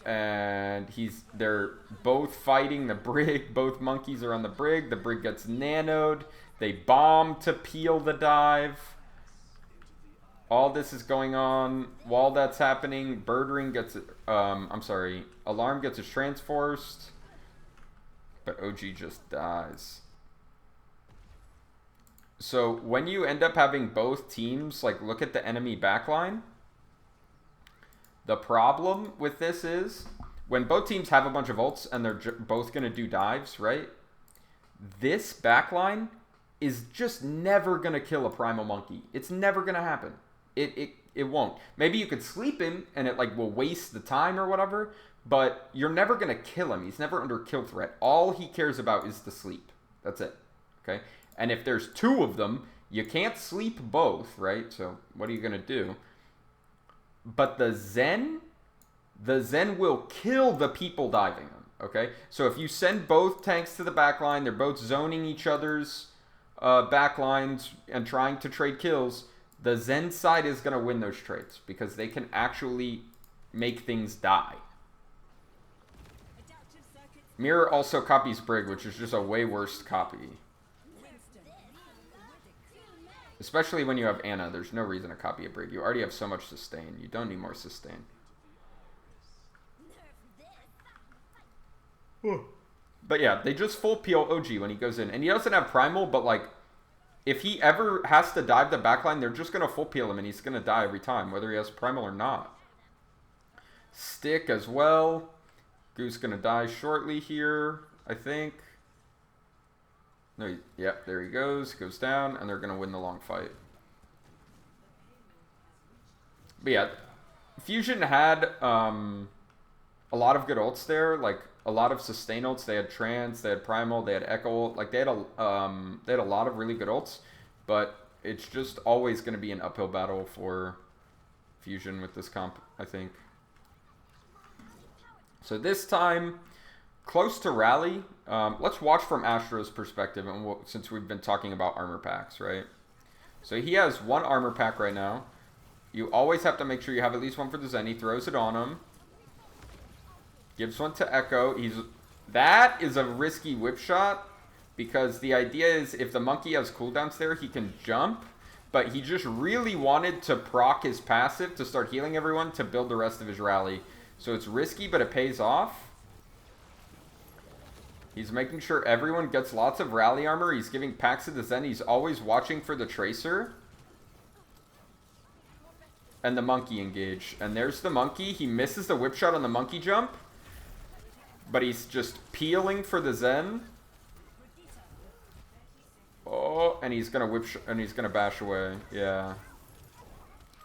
Speaker 1: And they're both fighting the Brig. Both monkeys are on the Brig. The Brig gets nanoed. They bomb to peel the dive. All this is going on. While that's happening, Birdring gets... Alarm gets his transforced. But OG just dies. So when you end up having both teams, like, look at the enemy backline. The problem with this is, when both teams have a bunch of ults and they're both going to do dives, right? This backline is just never going to kill a Primal Monkey. It's never going to happen. It won't. Maybe you could sleep him and it like will waste the time or whatever, but you're never going to kill him. He's never under kill threat. All he cares about is to sleep. That's it. Okay? And if there's two of them, you can't sleep both, right? So what are you going to do? But the Zen will kill the people diving him. Okay? So if you send both tanks to the backline, they're both zoning each other's backlines and trying to trade kills, the Zen side is going to win those trades because they can actually make things die. Mirror also copies Brig, which is just a way worse copy. Especially when you have Anna, there's no reason to copy a Brig. You already have so much sustain. You don't need more sustain. But yeah, they just full peel OG when he goes in. And he doesn't have Primal, but like, if he ever has to dive the backline, they're just going to full peel him and he's going to die every time, whether he has Primal or not. Stick as well. Goose going to die shortly here, I think. No, yep, there he goes. Goes down, and they're going to win the long fight. But yeah, Fusion had a lot of good ults there, like a lot of sustain ults. They had Trance, they had Primal, they had Echo ult. Like they had a lot of really good ults, but it's just always going to be an uphill battle for Fusion with this comp, I think. So this time, close to rally. Let's watch from Astro's perspective, and since we've been talking about armor packs, right? So he has one armor pack right now. You always have to make sure you have at least one for the Zen. He throws it on him. Gives one to Echo. That is a risky whip shot, because the idea is if the monkey has cooldowns there, he can jump. But he just really wanted to proc his passive to start healing everyone to build the rest of his rally. So it's risky, but it pays off. He's making sure everyone gets lots of rally armor. He's giving packs to the Zen. He's always watching for the Tracer. And the monkey engage. And there's the monkey. He misses the whip shot on the monkey jump. But he's just peeling for the Zen. Oh, and he's gonna he's gonna bash away. Yeah.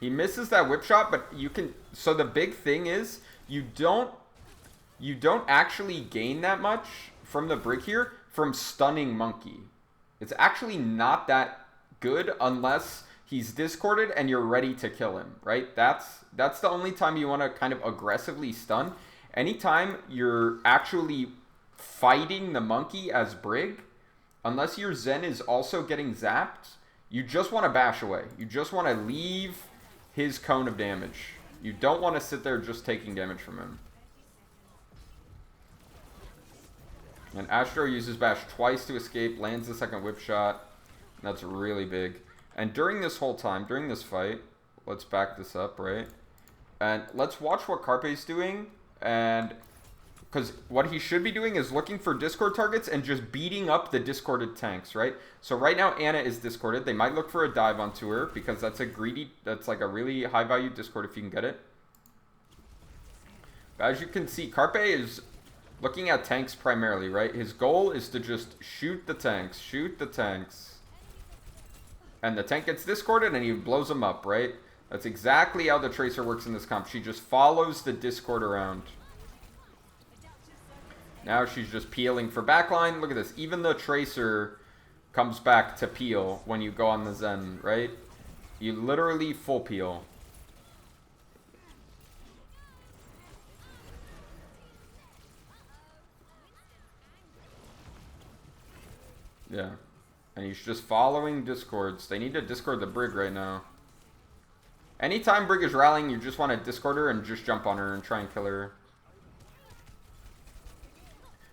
Speaker 1: He misses that whip shot, but you can. So the big thing is you don't actually gain that much from the Brig here from stunning monkey. It's actually not that good unless he's discorded and you're ready to kill him, right? That's the only time you want to kind of aggressively stun. Anytime you're actually fighting the monkey as Brig, unless your Zen is also getting zapped, you just want to bash away. You just want to leave his cone of damage. You don't want to sit there just taking damage from him. And Astro uses bash twice to escape, lands the second whip shot. That's really big. And during this whole time, during this fight, let's back this up, right? And let's watch what Carpe's doing. And because what he should be doing is looking for discord targets and just beating up the discorded tanks, right? So right now Anna is discorded. They might look for a dive onto her because that's that's like a really high value discord if you can get it. But as you can see, Carpe is looking at tanks primarily, right? His goal is to just shoot the tanks. And the tank gets discorded and he blows them up, right? That's exactly how the Tracer works in this comp. She just follows the discord around. Now she's just peeling for backline. Look at this. Even the Tracer comes back to peel when you go on the Zen, right? You literally full peel. Yeah. And he's just following discords. They need to discord the Brig right now. Anytime Brig is rallying, you just want to discord her and just jump on her and try and kill her.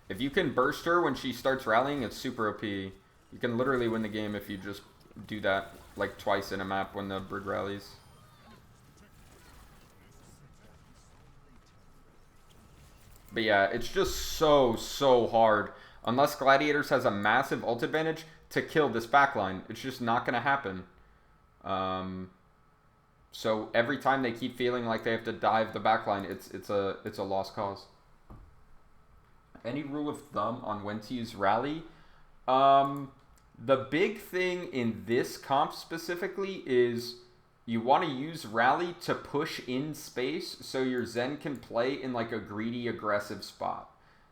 Speaker 1: If you can burst her when she starts rallying, it's super OP. You can literally win the game if you just do that like twice in a map when the Brig rallies. But yeah, it's just so hard. Unless Gladiators has a massive ult advantage to kill this backline. It's just not going to happen. So every time they keep feeling like they have to dive the backline, it's a lost cause. Any rule of thumb on when to use rally? The big thing in this comp specifically is you want to use rally to push in space so your Zen can play in like a greedy, aggressive spot.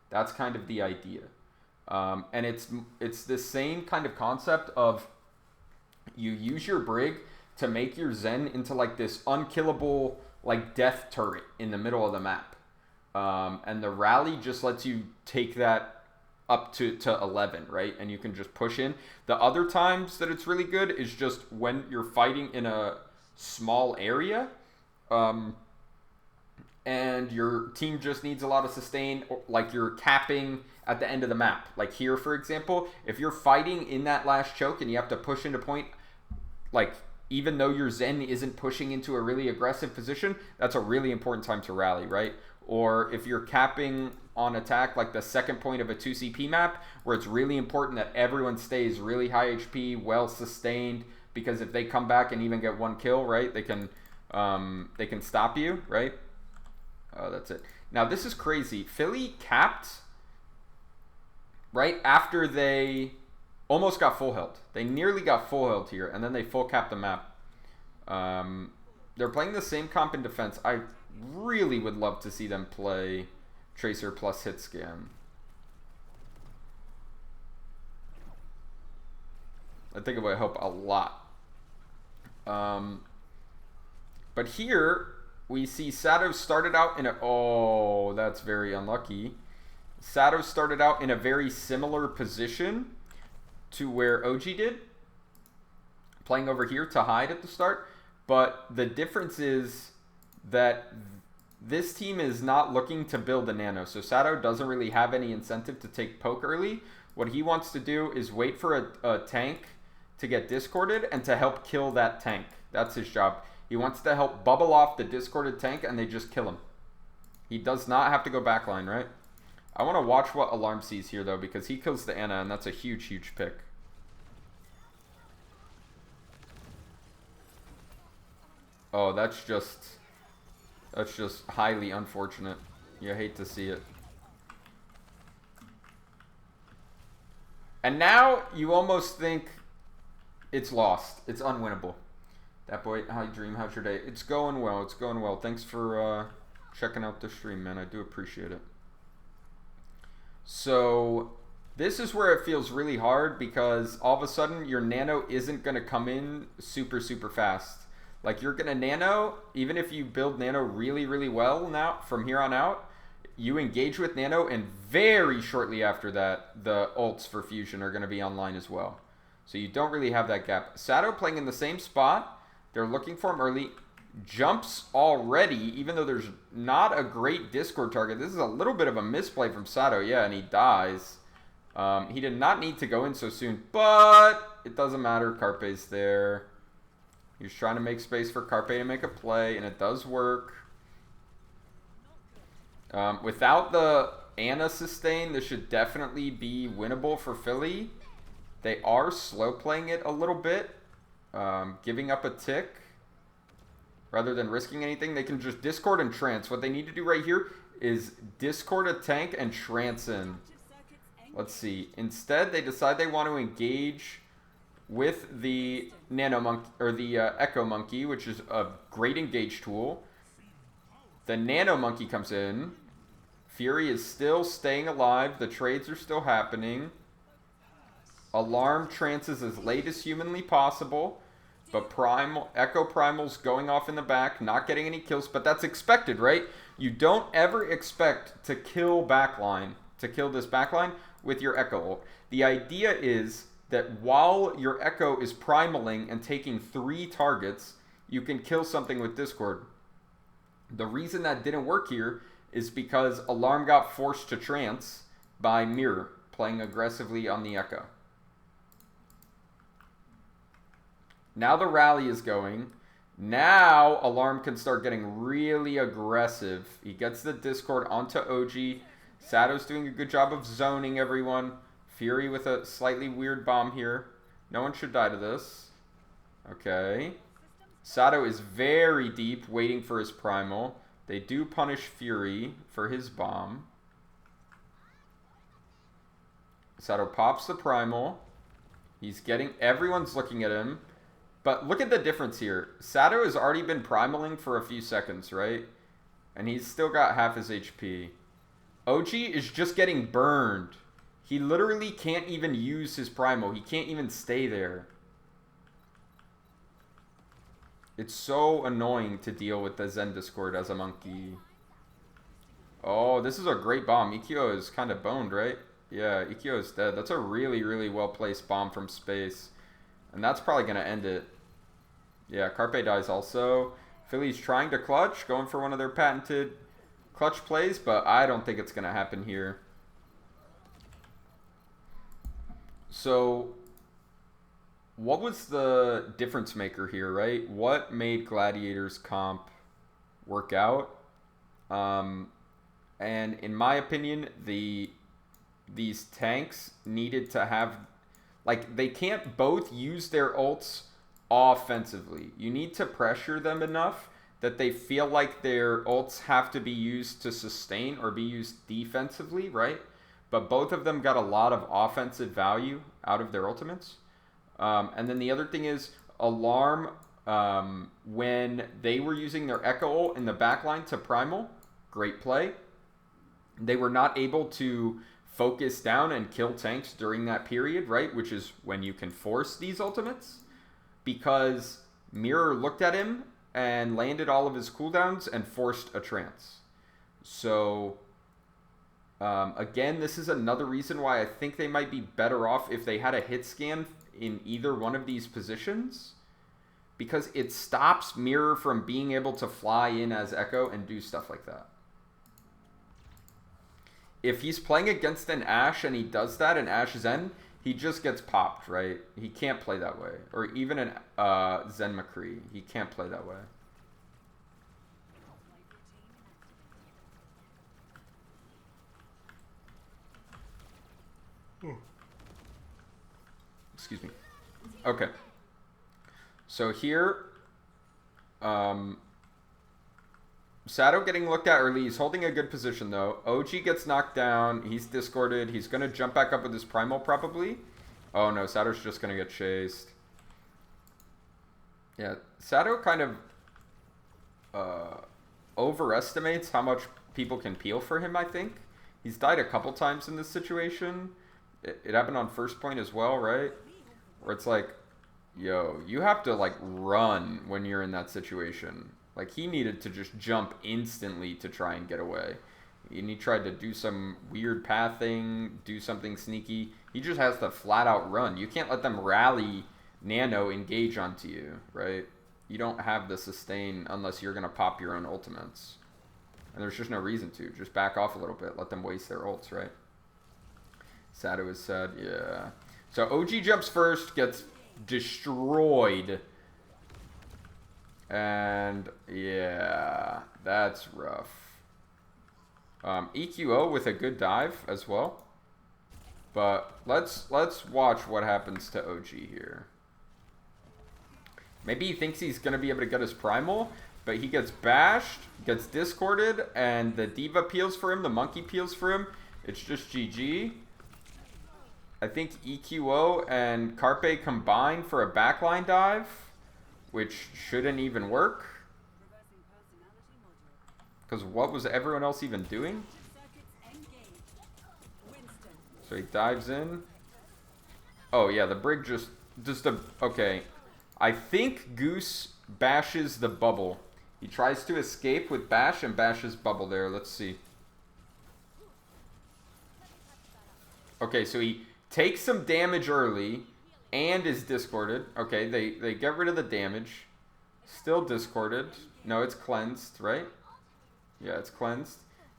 Speaker 1: That's kind of the idea. And it's the same kind of concept of you use your Brig to make your Zen into like this unkillable like death turret in the middle of the map. And the rally just lets you take that up to 11, right? And you can just push in. The other times that it's really good is just when you're fighting in a small area. And your team just needs a lot of sustain, or like you're capping at the end of the map. Like here, for example, if you're fighting in that last choke and you have to push into point, like, even though your Zen isn't pushing into a really aggressive position, that's a really important time to rally, right? Or if you're capping on attack, like the second point of a 2CP map, where it's really important that everyone stays really high HP, well sustained, because if they come back and even get one kill, right, they can stop you, right? Oh, that's it. Now this is crazy. Philly capped right after they almost got full health. They nearly got full health here, and then they full capped the map. They're playing the same comp in defense. I really would love to see them play Tracer plus hit scan. I think it would help a lot. But here we see Sato started out in a... Oh, that's very unlucky. Sato started out in a very similar position to where OG did, playing over here to hide at the start. But the difference is that this team is not looking to build a nano. So Sato doesn't really have any incentive to take poke early. What he wants to do is wait for a tank to get discorded and to help kill that tank. That's his job. He wants to help bubble off the discorded tank and they just kill him. He does not have to go backline, right? I want to watch what Alarm sees here, though, because he kills the Ana, and that's a huge, huge pick. Oh, that's just highly unfortunate. You hate to see it. And now you almost think it's lost. It's unwinnable. That boy, hi Dream, how's your day? It's going well. It's going well. Thanks for checking out the stream, man. I do appreciate it. So this is where it feels really hard because all of a sudden your nano isn't going to come in super, super fast. Like you're going to nano, even if you build nano really, really well now from here on out, you engage with nano and very shortly after that, the ults for fusion are going to be online as well. So you don't really have that gap. Sato playing in the same spot. They're looking for him early. Jumps already, even though there's not a great Discord target. This is a little bit of a misplay from Sato. Yeah, and he dies. He did not need to go in so soon, but it doesn't matter. Carpe's there. He's trying to make space for Carpe to make a play, and it does work. Without the Ana sustain, this should definitely be winnable for Philly. They are slow playing it a little bit, giving up a tick. Rather than risking anything, they can just Discord and Trance. What they need to do right here is Discord a tank and Trance in. Let's see. Instead, they decide they want to engage with the Nano Monkey, or the Echo Monkey, which is a great engage tool. The Nano Monkey comes in. Fury is still staying alive. The trades are still happening. Alarm trances as late as humanly possible. But Echo Primal's going off in the back, not getting any kills, but that's expected, right? You don't ever expect to kill this backline with your Echo ult. The idea is that while your Echo is primaling and taking 3 targets, you can kill something with Discord. The reason that didn't work here is because Alarm got forced to trance by Mirror, playing aggressively on the Echo. Now the rally is going. Now Alarm can start getting really aggressive. He gets the Discord onto OG. Sato's doing a good job of zoning everyone. Fury with a slightly weird bomb here. No one should die to this. Okay. Sato is very deep, waiting for his primal. They do punish Fury for his bomb. Sato pops the primal. He's getting... Everyone's looking at him. But look at the difference here. Sato has already been primaling for a few seconds, right? And he's still got half his HP. OG is just getting burned. He literally can't even use his primal. He can't even stay there. It's so annoying to deal with the Zen Discord as a monkey. Oh, this is a great bomb. Ikkyo is kind of boned, right? Yeah, Ikkyo is dead. That's a really, really well-placed bomb from space. And that's probably going to end it. Yeah, Carpe dies also. Philly's trying to clutch, going for one of their patented clutch plays, but I don't think it's going to happen here. So, what was the difference maker here, right? What made Gladiators comp work out? And in my opinion, these tanks needed to have, like, they can't both use their ults offensively. You need to pressure them enough that they feel like their ults have to be used to sustain or be used defensively, right? But both of them got a lot of offensive value out of their ultimates. And then the other thing is Alarm, when they were using their Echo ult in the backline to Primal, great play. They were not able to focus down and kill tanks during that period, right? Which is when you can force these ultimates. Because Mirror looked at him and landed all of his cooldowns and forced a trance. So, again, this is another reason why I think they might be better off if they had a hit scan in either one of these positions. Because it stops Mirror from being able to fly in as Echo and do stuff like that. If he's playing against an Ashe and he does that in Ashe Zen, he just gets popped, right? He can't play that way. Or even an Zen McCree, he can't play that way. Excuse me. Okay. So here, Sado getting looked at early. He's holding a good position, though. OG gets knocked down. He's discorded. He's going to jump back up with his Primal, probably. Oh, no. Sado's just going to get chased. Yeah. Sado kind of overestimates how much people can peel for him, I think. He's died a couple times in this situation. It happened on first point as well, right? Where it's like, yo, you have to, like, run when you're in that situation. Like, he needed to just jump instantly to try and get away. And he tried to do some weird pathing, do something sneaky. He just has to flat out run. You can't let them rally Nano engage onto you, right? You don't have the sustain unless you're going to pop your own ultimates. And there's just no reason to. Just back off a little bit. Let them waste their ults, right? Sado is sad, yeah. So OG jumps first, gets destroyed. And yeah, that's rough. EQO with a good dive as well. But let's watch what happens to OG here. Maybe he thinks he's gonna be able to get his Primal, but he gets bashed, gets discorded, and the Diva peels for him, the Monkey peels for him. It's just GG. I think EQO and Carpe combine for a backline dive, which shouldn't even work. Because what was everyone else even doing? So he dives in. Oh yeah, the Brig just okay. I think Goose bashes the bubble. He tries to escape with bash and bashes bubble there. Let's see. Okay, so he takes some damage early and is discorded. Okay, they get rid of the damage. Still discorded. No, it's cleansed, right? Yeah, it's cleansed.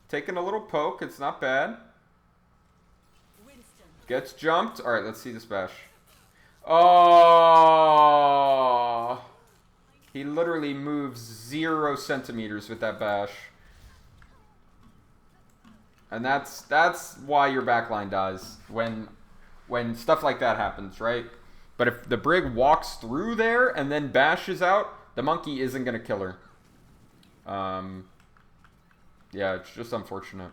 Speaker 1: Taking a little poke. It's not bad. Gets jumped. All right, let's see this bash. Oh! He literally moves 0 centimeters with that bash. And that's why your backline dies when stuff like that happens, right? But if the Brig walks through there and then bashes out, the Monkey isn't going to kill her. Yeah, it's just unfortunate.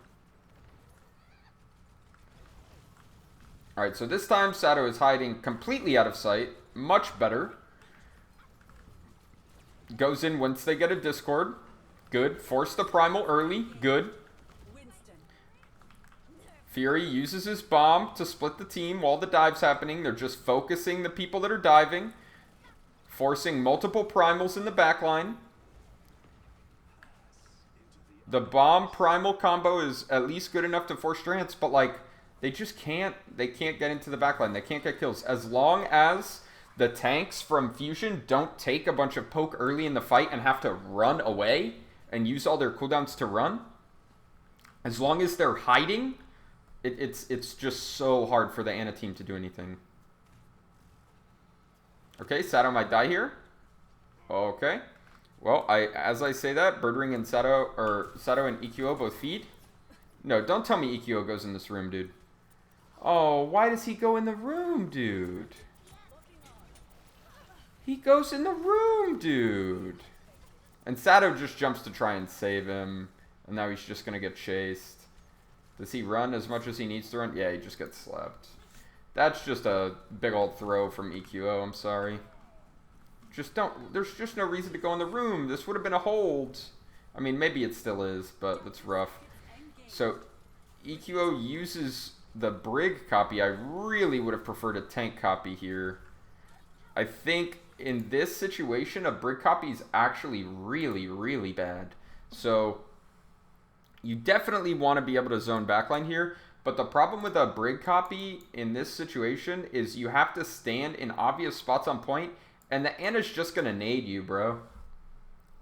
Speaker 1: Alright, so this time Sado is hiding completely out of sight. Much better. Goes in once they get a Discord. Good. Force the Primal early. Good. Fury uses his bomb to split the team while the dive's happening. They're just focusing the people that are diving. Forcing multiple primals in the backline. The bomb primal combo is at least good enough to force strengths, but like they just can't get into the backline. They can't get kills. As long as the tanks from Fusion don't take a bunch of poke early in the fight and have to run away and use all their cooldowns to run. As long as they're hiding, it's just so hard for the Ana team to do anything. Okay, Sato might die here. Okay. Well, as I say that, Birdring and Sato and EQO both feed. No, don't tell me EQO goes in this room, dude. Oh, why does he go in the room, dude? He goes in the room, dude. And Sato just jumps to try and save him. And now he's just going to get chased. Does he run as much as he needs to run? Yeah, he just gets slapped. That's just a big old throw from EQO, I'm sorry. There's just no reason to go in the room. This would have been a hold. I mean, maybe it still is, but it's rough. So, EQO uses the Brig copy. I really would have preferred a tank copy here. I think in this situation, a Brig copy is actually really, really bad. So, you definitely want to be able to zone backline here. But the problem with a Brig copy in this situation is you have to stand in obvious spots on point, and the Ana's just going to nade you, bro.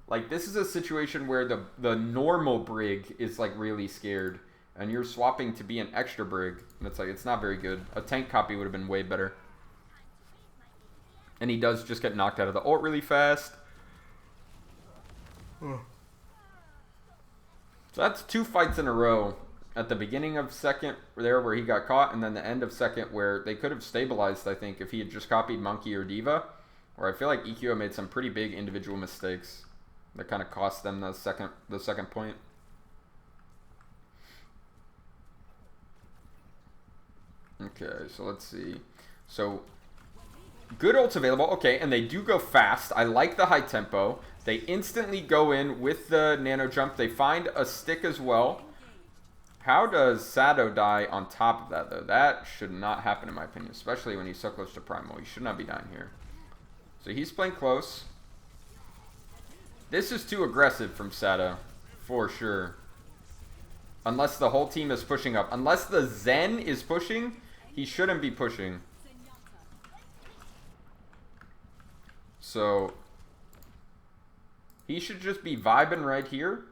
Speaker 1: Like, this is a situation where the normal Brig is, like, really scared. And you're swapping to be an extra Brig. And it's like, it's not very good. A tank copy would have been way better. And he does just get knocked out of the ult really fast. So that's 2 fights in a row. At the beginning of second there where he got caught, and then the end of second where they could have stabilized, I think, if he had just copied Monkey or Diva. Where I feel like EQO made some pretty big individual mistakes that kind of cost them the second point. Okay, so let's see. So, good ults available. Okay, and they do go fast. I like the high tempo. They instantly go in with the nano jump. They find a stick as well. How does Sato die on top of that, though? That should not happen, in my opinion, especially when he's so close to Primal. He should not be dying here. So he's playing close. This is too aggressive from Sato, for sure. Unless the whole team is pushing up. Unless the Zen is pushing, he shouldn't be pushing. So, he should just be vibing right here.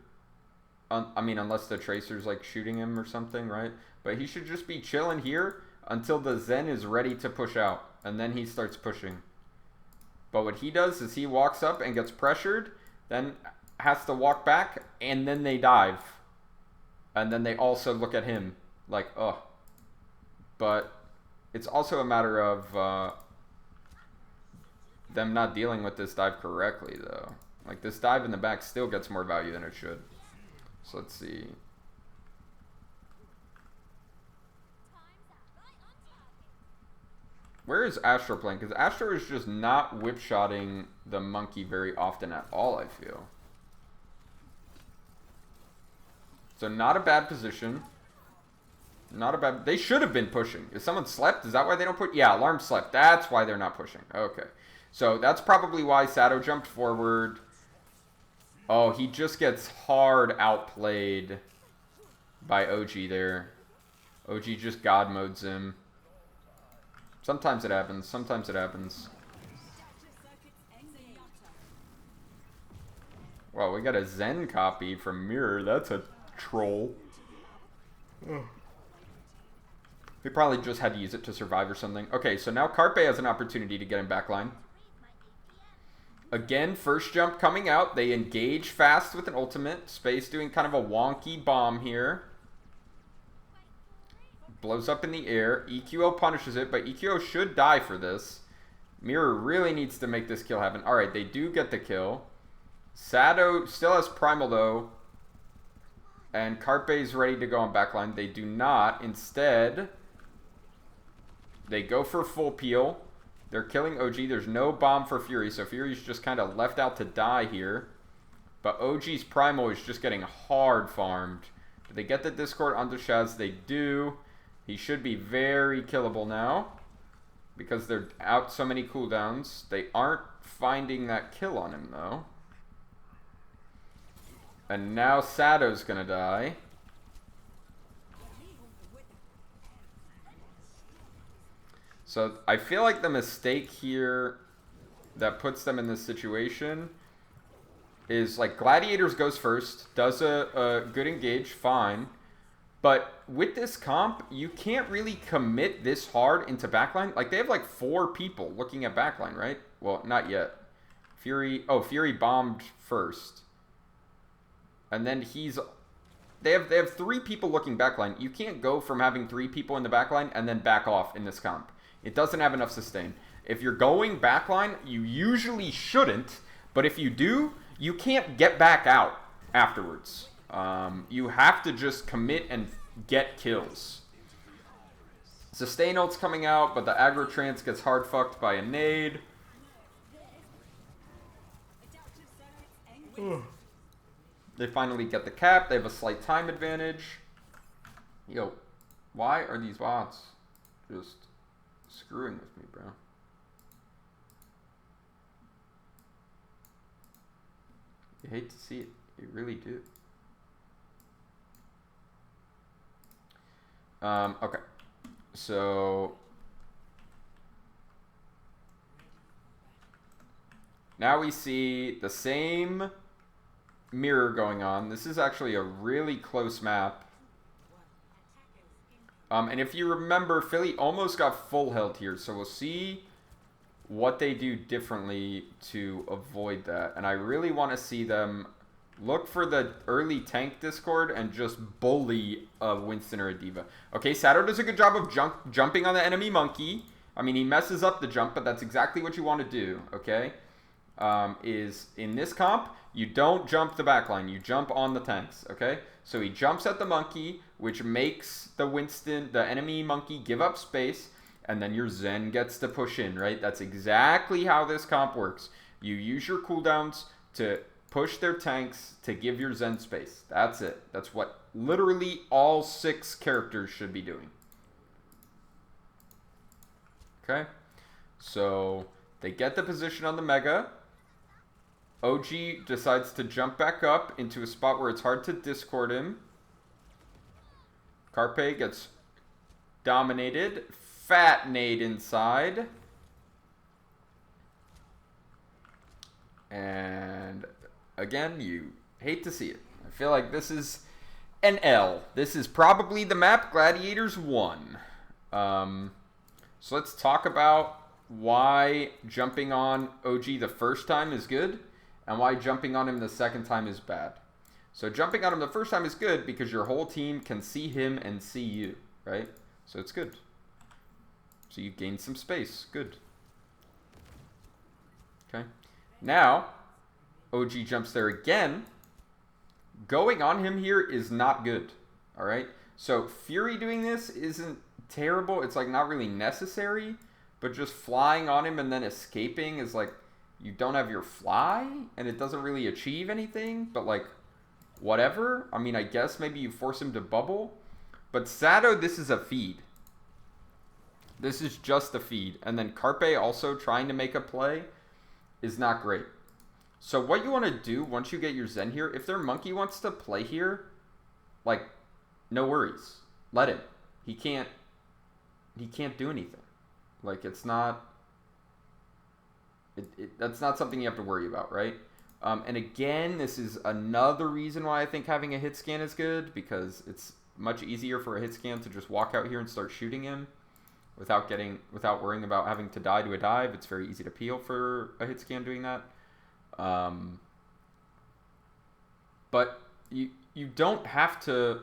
Speaker 1: I mean, unless the Tracer's like shooting him or something, right? But he should just be chilling here until the Zen is ready to push out. And then he starts pushing. But what he does is he walks up and gets pressured, then has to walk back, and then they dive. And then they also look at him like, ugh. But it's also a matter of them not dealing with this dive correctly, though. Like, this dive in the back still gets more value than it should. So let's see. Where is Astro playing? Because Astro is just not whip-shotting the Monkey very often at all, I feel. So not a bad position. Not a bad... They should have been pushing. Is someone slept? Is that why they don't put... Yeah, alarm slept. That's why they're not pushing. Okay. So that's probably why Sato jumped forward. Oh, he just gets hard outplayed by OG there. OG just God modes him. Sometimes it happens. Sometimes it happens. Wow, we got a Zen copy from Mirror. That's a troll. He probably just had to use it to survive or something. Okay, so now Carpe has an opportunity to get in backline. Again, first jump coming out. They engage fast with an ultimate. Space doing kind of a wonky bomb here. Blows up in the air. EQO punishes it, but EQO should die for this. Mirror really needs to make this kill happen. Alright, they do get the kill. Sato still has Primal, though. And Carpe's ready to go on backline. They do not. Instead, they go for full peel. They're killing OG. There's no bomb for Fury, so Fury's just kind of left out to die here. But OG's Primal is just getting hard farmed. Do they get the Discord onto Shaz? They do. He should be very killable now because they're out so many cooldowns. They aren't finding that kill on him, though. And now Sato's going to die. So I feel like the mistake here that puts them in this situation is like Gladiators goes first, does a good engage, fine. But with this comp, you can't really commit this hard into backline. Like they have like 4 people looking at backline, right? Well, not yet. Fury, oh, Fury bombed first. And then they have 3 people looking backline. You can't go from having 3 people in the backline and then back off in this comp. It doesn't have enough sustain. If you're going backline, you usually shouldn't, but if you do, you can't get back out afterwards. You have to just commit and get kills. Sustain ult's coming out, but the aggro trance gets hard fucked by a nade. They finally get the cap. They have a slight time advantage. Yo, why are these bots just screwing with me, bro? You hate to see it. You really do. Okay. So now we see the same mirror going on. This is actually a really close map. And if you remember, Philly almost got full health here, so we'll see what they do differently to avoid that. And I really want to see them look for the early tank discord and just bully a Winston or a D.Va. Okay, Sato does a good job of jumping on the enemy monkey. I mean, he messes up the jump, but that's exactly what you want to do, okay? Is in this comp, you don't jump the backline, you jump on the tanks, okay? So he jumps at the monkey, which makes the enemy monkey give up space, and then your Zen gets to push in, right? That's exactly how this comp works. You use your cooldowns to push their tanks to give your Zen space. That's it. That's what literally all 6 characters should be doing. Okay? So they get the position on the Mega. OG decides to jump back up into a spot where it's hard to discord him. Carpe gets dominated. Fat nade inside. And again, you hate to see it. I feel like this is an L. This is probably the map Gladiators won. So let's talk about why jumping on OG the first time is good and why jumping on him the second time is bad. So jumping on him the first time is good because your whole team can see him and see you, right? So it's good. So you gain some space. Good. Okay. Now, OG jumps there again. Going on him here is not good. All right. So Fury doing this isn't terrible. It's like not really necessary, but just flying on him and then escaping is like you don't have your fly and it doesn't really achieve anything, but like whatever. I mean, I guess maybe you force him to bubble, but Sato, this is a feed. This is just a feed. And then Carpe also trying to make a play is not great. So what you want to do once you get your Zen here, if their monkey wants to play here, like, no worries. Let him. He can't do anything. Like, it's not, that's not something you have to worry about, right? And again, this is another reason why I think having a hit scan is good, because it's much easier for a hit scan to just walk out here and start shooting him without worrying about having to die to a dive. It's very easy to peel for a hit scan doing that. But you don't have to,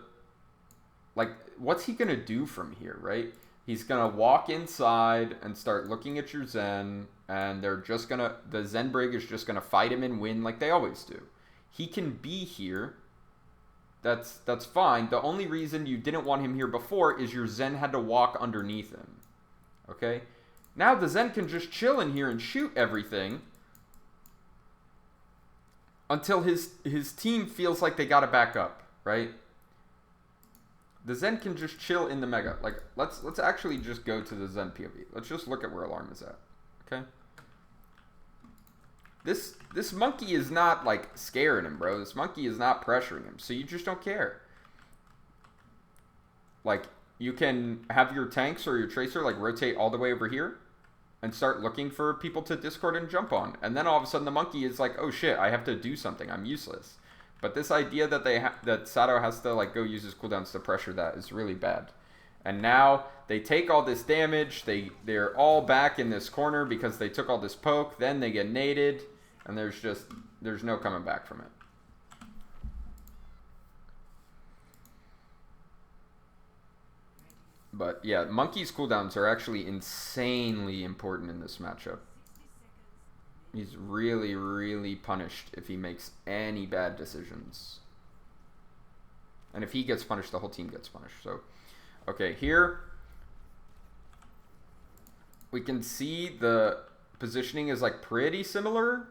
Speaker 1: like, what's he going to do from here, right? He's going to walk inside and start looking at your Zen, and the Zen Brig is just going to fight him and win like they always do. He can be here. That's fine. The only reason you didn't want him here before is your Zen had to walk underneath him. Okay? Now the Zen can just chill in here and shoot everything until his team feels like they got to back up, right? The Zen can just chill in the Mega. Like, let's actually just go to the Zen POV. Let's just look at where Alarm is at, okay? This monkey is not, like, scaring him, bro. This monkey is not pressuring him, so you just don't care. Like, you can have your tanks or your tracer, like, rotate all the way over here and start looking for people to discord and jump on. And then all of a sudden the monkey is like, oh shit, I have to do something. I'm useless. But this idea that that Sato has to, like, go use his cooldowns to pressure that is really bad. And now they take all this damage. They're all back in this corner because they took all this poke. Then they get naded, and there's no coming back from it. But yeah, Monkey's cooldowns are actually insanely important in this matchup. He's really, really punished if he makes any bad decisions. And if he gets punished, the whole team gets punished. So, okay, here we can see the positioning is like pretty similar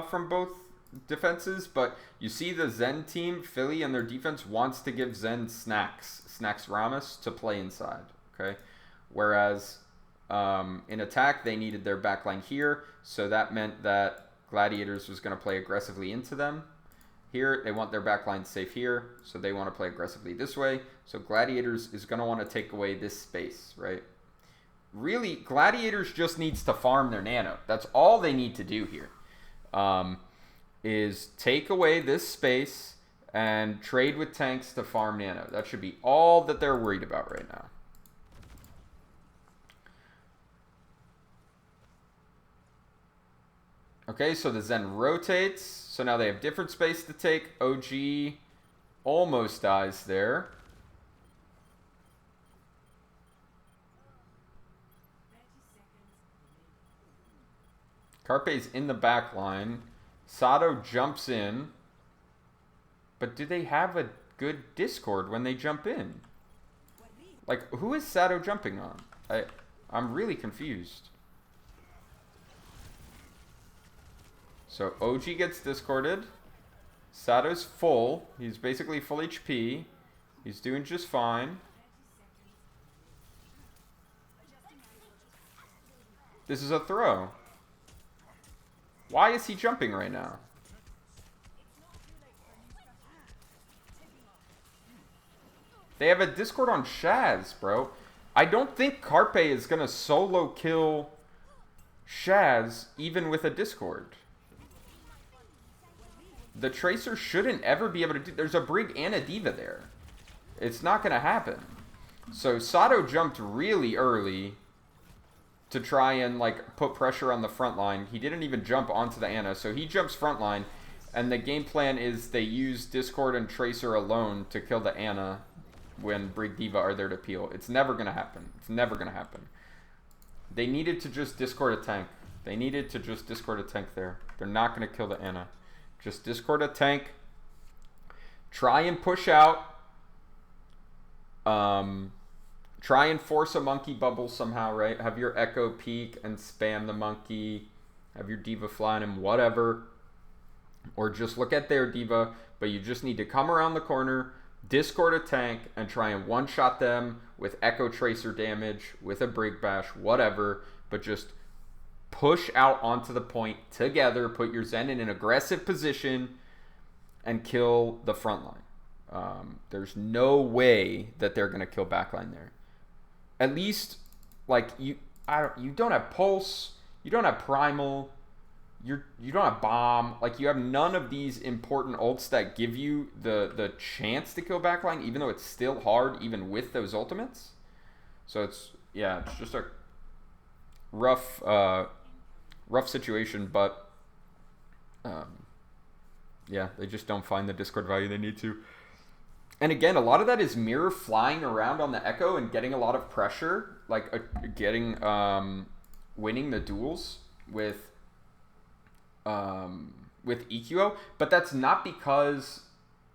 Speaker 1: from both defenses. But you see the Zen team, Philly, and their defense wants to give Zen Snacks Ramos to play inside. Okay, whereas in attack they needed their backline here, so that meant that Gladiators was going to play aggressively into them. Here they want their backline safe here, so they want to play aggressively this way. So Gladiators is going to want to take away this space, right? Really, Gladiators just needs to farm their nano. That's all they need to do here, is take away this space and trade with tanks to farm nano. That should be all that they're worried about right now. Okay, so the Zen rotates. So now they have different space to take. OG almost dies there. Carpe's in the back line. Sato jumps in. But do they have a good Discord when they jump in? Like, who is Sato jumping on? I'm really confused. So OG gets discorded. Sato's full. He's basically full HP. He's doing just fine. This is a throw. Why is he jumping right now? They have a Discord on Shaz, bro. I don't think Carpe is going to solo kill Shaz even with a Discord. The Tracer shouldn't ever be able to do... There's a Brig and a Diva there. It's not going to happen. So Sato jumped really early to try and like put pressure on the front line. He didn't even jump onto the Ana, so he jumps front line. And the game plan is they use Discord and Tracer alone to kill the Ana when Brig Diva are there to peel. It's never going to happen. It's never going to happen. They needed to just Discord a tank. They needed to just Discord a tank there. They're not going to kill the Ana. Just Discord a tank. Try and push out. Try and force a monkey bubble somehow, right? Have your Echo peek and spam the monkey. Have your Diva fly on him, whatever. Or just look at their Diva, but you just need to come around the corner, Discord a tank, and try and one-shot them with Echo Tracer damage, with a Brig Bash, whatever. But just push out onto the point together, put your Zen in an aggressive position, and kill the front line. There's no way that they're going to kill backline there. At least, like, you don't have Pulse, you don't have Primal, you don't have Bomb. Like, you have none of these important ults that give you the chance to kill backline, even though it's still hard, even with those ultimates. So it's just a rough situation, but yeah, they just don't find the Discord value they need to. And again, a lot of that is Mirror flying around on the Echo and getting a lot of pressure, like winning the duels with EQO. But that's not because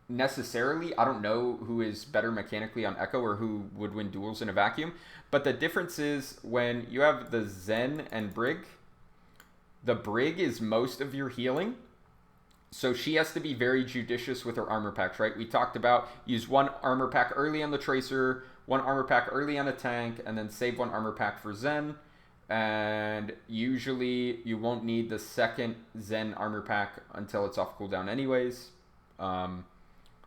Speaker 1: necessarily, I don't know who is better mechanically on Echo or who would win duels in a vacuum. But the difference is when you have the Zen and Brig, the Brig is most of your healing. So she has to be very judicious with her armor packs, right? We talked about use one armor pack early on the Tracer, one armor pack early on a tank, and then save one armor pack for Zen. And usually you won't need the second Zen armor pack until it's off cooldown anyways.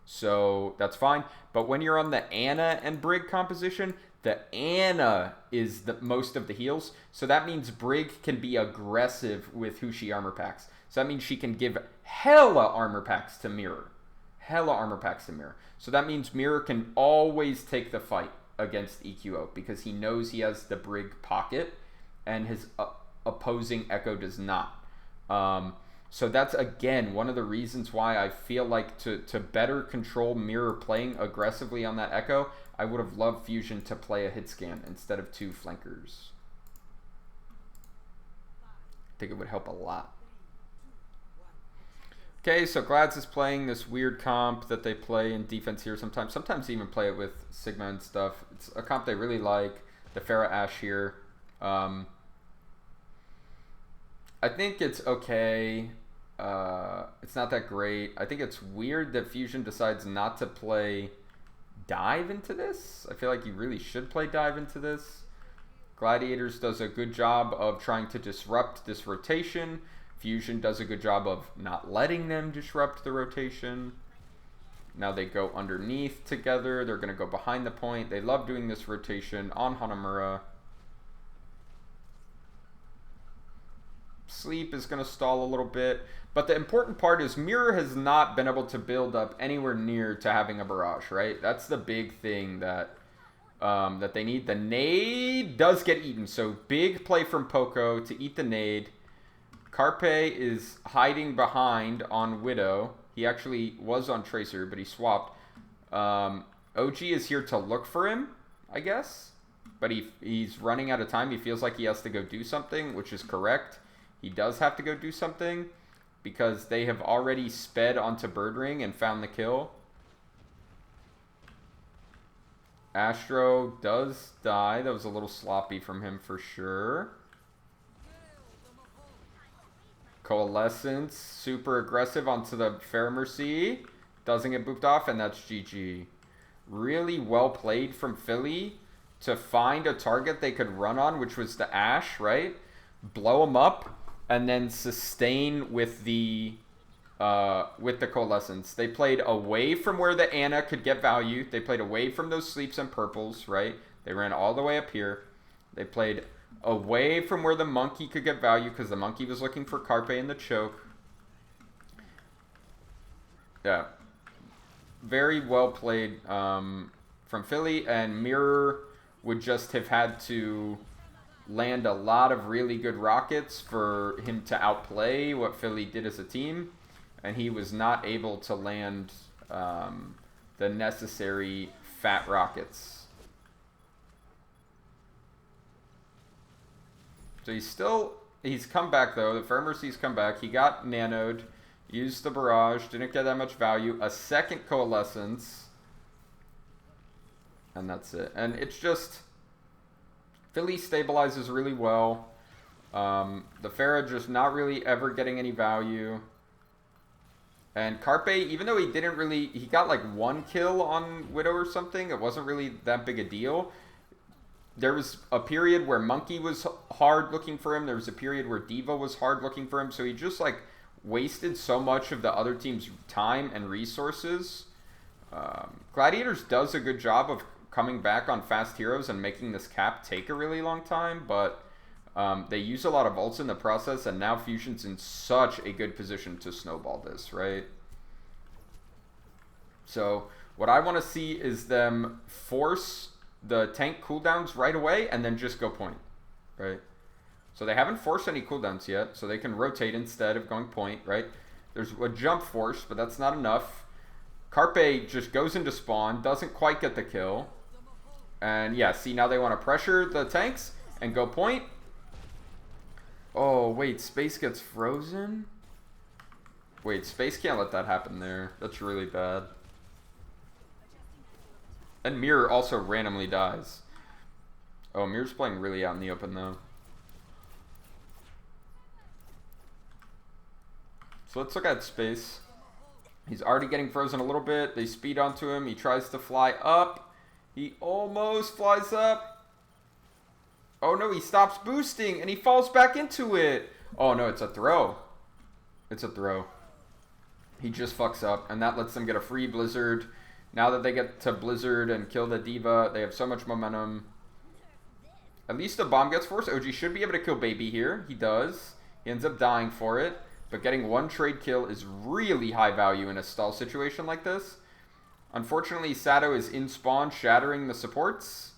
Speaker 1: So that's fine. But when you're on the Ana and Brig composition, the Ana is the most of the heals. So that means Brig can be aggressive with who she armor packs. So that means she can give hella armor packs to Mirror. Hella armor packs to Mirror. So that means Mirror can always take the fight. against EQO because he knows he has the Brig pocket and his opposing Echo does not. So that's, again, one of the reasons why I feel like to better control Mirror playing aggressively on that Echo, I would have loved Fusion to play a hit scan instead of 2 flankers. I think it would help a lot. Okay, so Glads is playing this weird comp that they play in defense here sometimes. Sometimes they even play it with Sigma and stuff. It's a comp they really like. The Pharah Ashe here. I think it's okay. It's not that great. I think it's weird that Fusion decides not to play Dive into this. I feel like you really should play Dive into this. Gladiators does a good job of trying to disrupt this rotation. Fusion does a good job of not letting them disrupt the rotation. Now they go underneath together. They're going to go behind the point. They love doing this rotation on Hanamura. Sleep is going to stall a little bit. But the important part is Mirror has not been able to build up anywhere near to having a barrage, right? That's the big thing that that they need. The nade does get eaten. So big play from Poco to eat the nade. Carpe is hiding behind on Widow. He actually was on Tracer, but he swapped. OG is here to look for him, I guess. But he's running out of time. He feels like he has to go do something, which is correct. He does have to go do something because they have already sped onto Bird Ring and found the kill. Astro does die. That was a little sloppy from him for sure. Coalescence, super aggressive onto the Fair doesn't get booped off, and that's GG. Really well played from Philly to find a target they could run on, which was the Ashe, right? Blow him up, and then sustain with the Coalescence. They played away from where the Ana could get value. They played away from those sleeps and purples, right? They ran all the way up here. They played away from where the monkey could get value because the monkey was looking for Carpe in the choke. Yeah. Very well played from Philly, and Mirror would just have had to land a lot of really good rockets for him to outplay what Philly did as a team, and he was not able to land the necessary fat rockets. So he's come back though. The Fair Mercy's come back. He got nanoed, used the barrage, didn't get that much value. A second Coalescence, and that's it. And it's just Philly stabilizes really well. The Pharah just not really ever getting any value. And Carpe, even though he got like 1 kill on Widow or something, it wasn't really that big a deal. There was a period where Monkey was hard looking for him. There was a period where Diva was hard looking for him. So he just like wasted so much of the other team's time and resources. Gladiators does a good job of coming back on fast heroes and making this cap take a really long time. But they use a lot of ults in the process. And now Fusion's in such a good position to snowball this, right? So what I want to see is them force the tank cooldowns right away and then just go point, right? So they haven't forced any cooldowns yet, so they can rotate instead of going point, right? There's a jump force, but that's not enough. Carpe just goes into spawn, doesn't quite get the kill. And yeah, see, now they want to pressure the tanks and go point. Oh, wait, Space gets frozen? Wait, Space can't let that happen there. That's really bad. And Mirror also randomly dies. Oh, Mirror's playing really out in the open, though. So let's look at Space. He's already getting frozen a little bit. They speed onto him. He tries to fly up. He almost flies up. Oh, no, he stops boosting, and he falls back into it. Oh, no, it's a throw. It's a throw. He just fucks up, and that lets them get a free Blizzard. Now that they get to Blizzard and kill the Diva, they have so much momentum. At least the bomb gets forced. OG should be able to kill Baby here. He does. He ends up dying for it. But getting 1 trade kill is really high value in a stall situation like this. Unfortunately, Sato is in spawn, shattering the supports.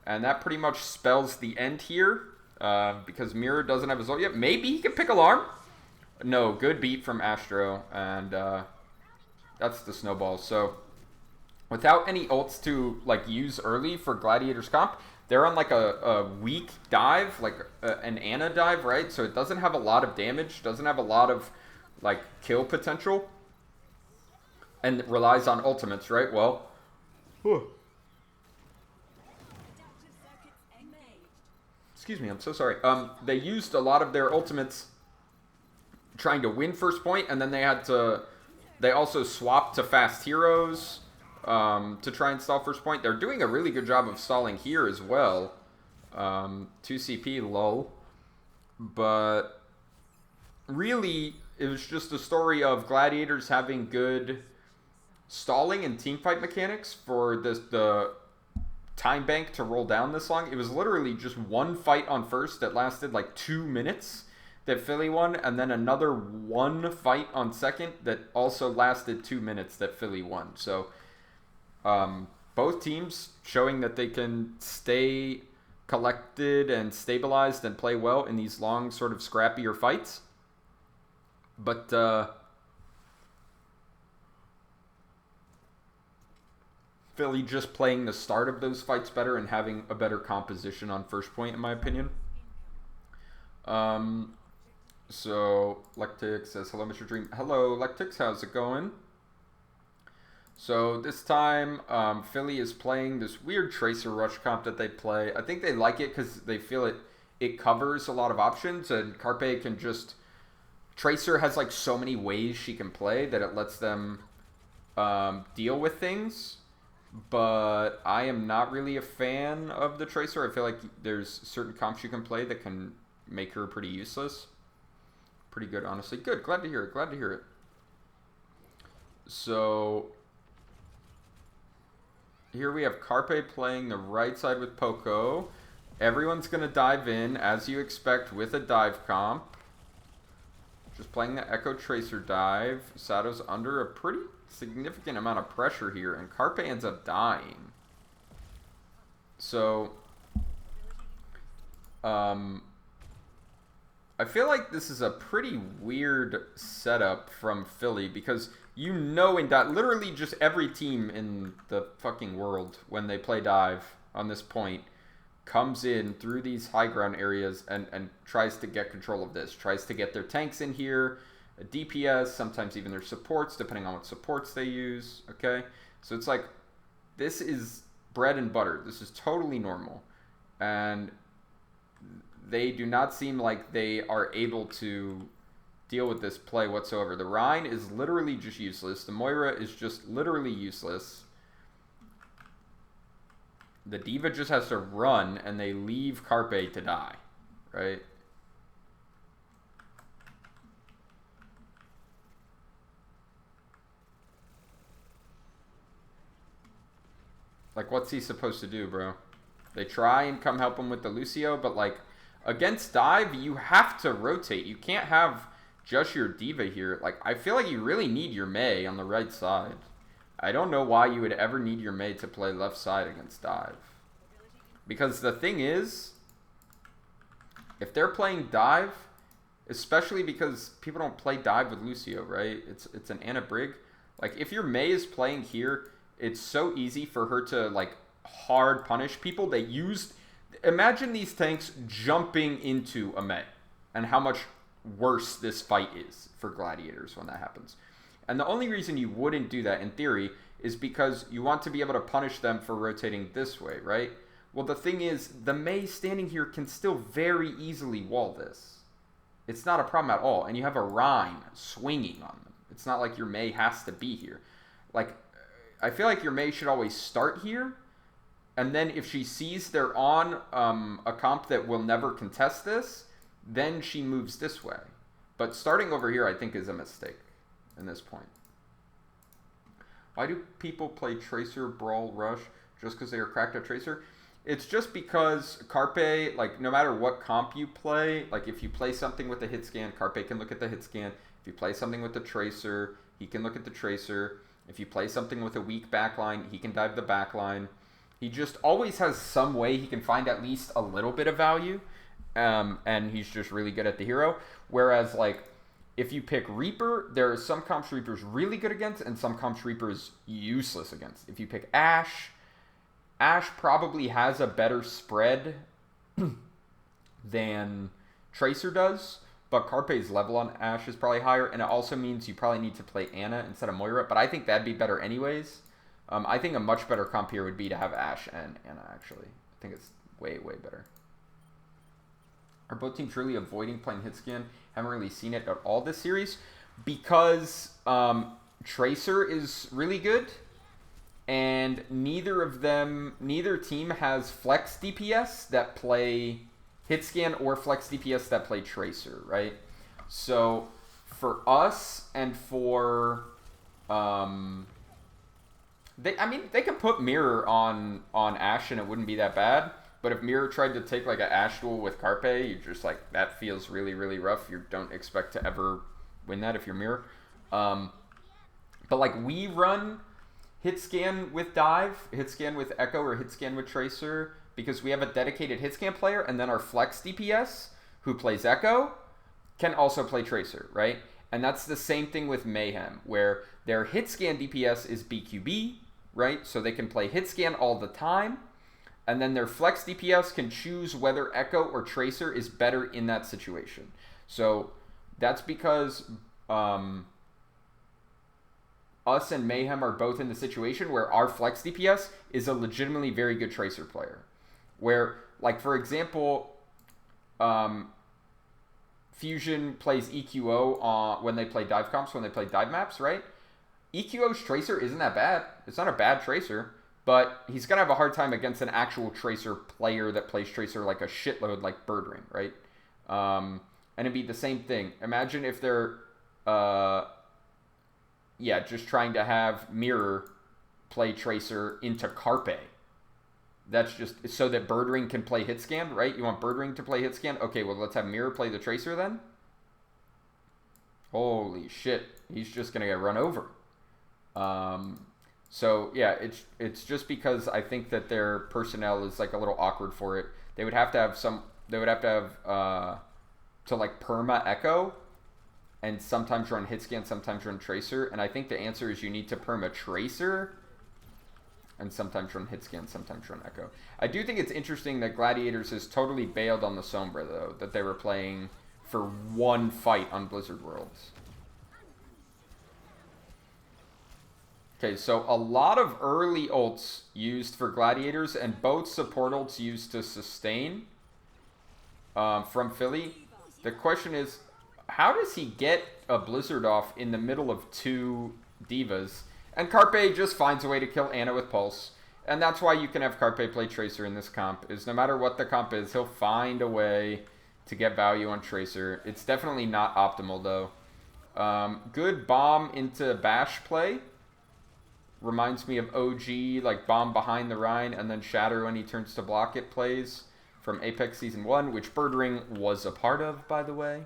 Speaker 1: And that pretty much spells the end here. Because Mirror doesn't have his ult yet. Maybe he can pick Alarm. No, good beat from Astro. And that's the snowball. So without any ults to like use early for Gladiators comp, they're on like a weak dive, like an Ana dive, right? So it doesn't have a lot of damage, doesn't have a lot of like kill potential, and it relies on ultimates, right? Well, excuse me, I'm so sorry. They used a lot of their ultimates trying to win first point, and then they also swapped to fast heroes to try and stall first point. They're doing a really good job of stalling here as well. 2 CP, lol. But really, it was just a story of Gladiators having good stalling and teamfight mechanics for the time bank to roll down this long. It was literally just one fight on first that lasted like 2 minutes that Philly won, and then another one fight on second that also lasted 2 minutes that Philly won. So both teams showing that they can stay collected and stabilized and play well in these long sort of scrappier fights. But Philly just playing the start of those fights better and having a better composition on first point, in my opinion. So Lectix says, hello, Mr. Dream. Hello, Lectix, how's it going? So this time, Philly is playing this weird Tracer Rush comp that they play. I think they like it because they feel it covers a lot of options, and Carpe can just... Tracer has like so many ways she can play that it lets them deal with things. But I am not really a fan of the Tracer. I feel like there's certain comps you can play that can make her pretty useless. Pretty good, honestly. Good, glad to hear it, glad to hear it. So... here we have Carpe playing the right side with Poco. Everyone's going to dive in, as you expect, with a dive comp. Just playing the Echo Tracer dive. Sato's under a pretty significant amount of pressure here, and Carpe ends up dying. So, I feel like this is a pretty weird setup from Philly, because you know in dive, literally just every team in the fucking world, when they play dive on this point, comes in through these high ground areas and tries to get control of this, tries to get their tanks in here, a DPS, sometimes even their supports, depending on what supports they use, okay? So it's like, this is bread and butter. This is totally normal. And they do not seem like they are able to deal with this play whatsoever. The Rhine is literally just useless. The Moira is just literally useless. The D.Va just has to run, and they leave Carpe to die, right? Like, what's he supposed to do, bro? They try and come help him with the Lucio, but, like, against dive, you have to rotate. You can't have just your D.Va here. Like, I feel like you really need your Mei on the right side. I don't know why you would ever need your Mei to play left side against dive. Because the thing is, if they're playing dive, especially because people don't play dive with Lucio, right? It's an Ana Brig. Like, if your Mei is playing here, it's so easy for her to, like, hard punish people. They used... Imagine these tanks jumping into a Mei, and how much worse this fight is for Gladiators when that happens. And the only reason you wouldn't do that, in theory, is because you want to be able to punish them for rotating this way, right? Well, the thing is, the Mei standing here can still very easily wall this. It's not a problem at all. And you have a Rhine swinging on them. It's not like your Mei has to be here. Like, I feel like your Mei should always start here. And then if she sees they're on a comp that will never contest this, then she moves this way. But starting over here, I think, is a mistake in this point. Why do people play Tracer, Brawl, Rush just because they are cracked at Tracer? It's just because Carpe, like, no matter what comp you play, like, if you play something with the hit scan, Carpe can look at the hit scan. If you play something with the Tracer, he can look at the Tracer. If you play something with a weak backline, he can dive the backline. He just always has some way he can find at least a little bit of value. And he's just really good at the hero. Whereas, like, if you pick Reaper, there are some comps Reaper's really good against and some comps Reaper's useless against. If you pick Ashe, Ashe probably has a better spread than Tracer does, but Carpe's level on Ashe is probably higher, and it also means you probably need to play Ana instead of Moira, but I think that'd be better anyways. I think a much better comp here would be to have Ashe and Ana, actually. I think it's way, way better. Are both teams really avoiding playing Hitscan? Haven't really seen it at all this series because Tracer is really good, and neither team has flex DPS that play Hitscan or flex DPS that play Tracer, right? So for us and for they could put Mirror on Ashe and it wouldn't be that bad. But if Mirror tried to take like an Ashe duel with Carpe, you're just like, that feels really, really rough. You don't expect to ever win that if you're Mirror. But like we run Hitscan with Dive, Hitscan with Echo, or Hitscan with Tracer because we have a dedicated Hitscan player, and then our flex DPS, who plays Echo, can also play Tracer, right? And that's the same thing with Mayhem, where their Hitscan DPS is BQB, right? So they can play Hitscan all the time. And then their flex DPS can choose whether Echo or Tracer is better in that situation. So that's because us and Mayhem are both in the situation where our flex DPS is a legitimately very good Tracer player. Where, like, for example, Fusion plays EQO when they play dive comps, when they play dive maps, right? EQO's Tracer isn't that bad. It's not a bad Tracer. But he's going to have a hard time against an actual Tracer player that plays Tracer like a shitload like Birdring, right? And it'd be the same thing. Imagine if they're, just trying to have Mirror play Tracer into Carpe. That's just so that Birdring can play Hitscan, right? You want Birdring to play Hitscan? Okay, well, let's have Mirror play the Tracer then. Holy shit. He's just going to get run over. So yeah, it's just because I think that their personnel is like a little awkward for it. They would have to have to like perma Echo, and sometimes run Hitscan, sometimes run Tracer. And I think the answer is you need to perma Tracer, and sometimes run Hitscan, sometimes run Echo. I do think it's interesting that Gladiators has totally bailed on the Sombra though, that they were playing for one fight on Blizzard Worlds. Okay, so a lot of early ults used for Gladiators, and both support ults used to sustain from Philly. The question is, how does he get a Blizzard off in the middle of two divas? And Carpe just finds a way to kill Ana with Pulse. And that's why you can have Carpe play Tracer in this comp, is no matter what the comp is, he'll find a way to get value on Tracer. It's definitely not optimal, though. Good bomb into Bash play. Reminds me of OG, like bomb behind the Rhine and then shatter when he turns to block it plays from Apex Season 1, which Birdring was a part of, by the way.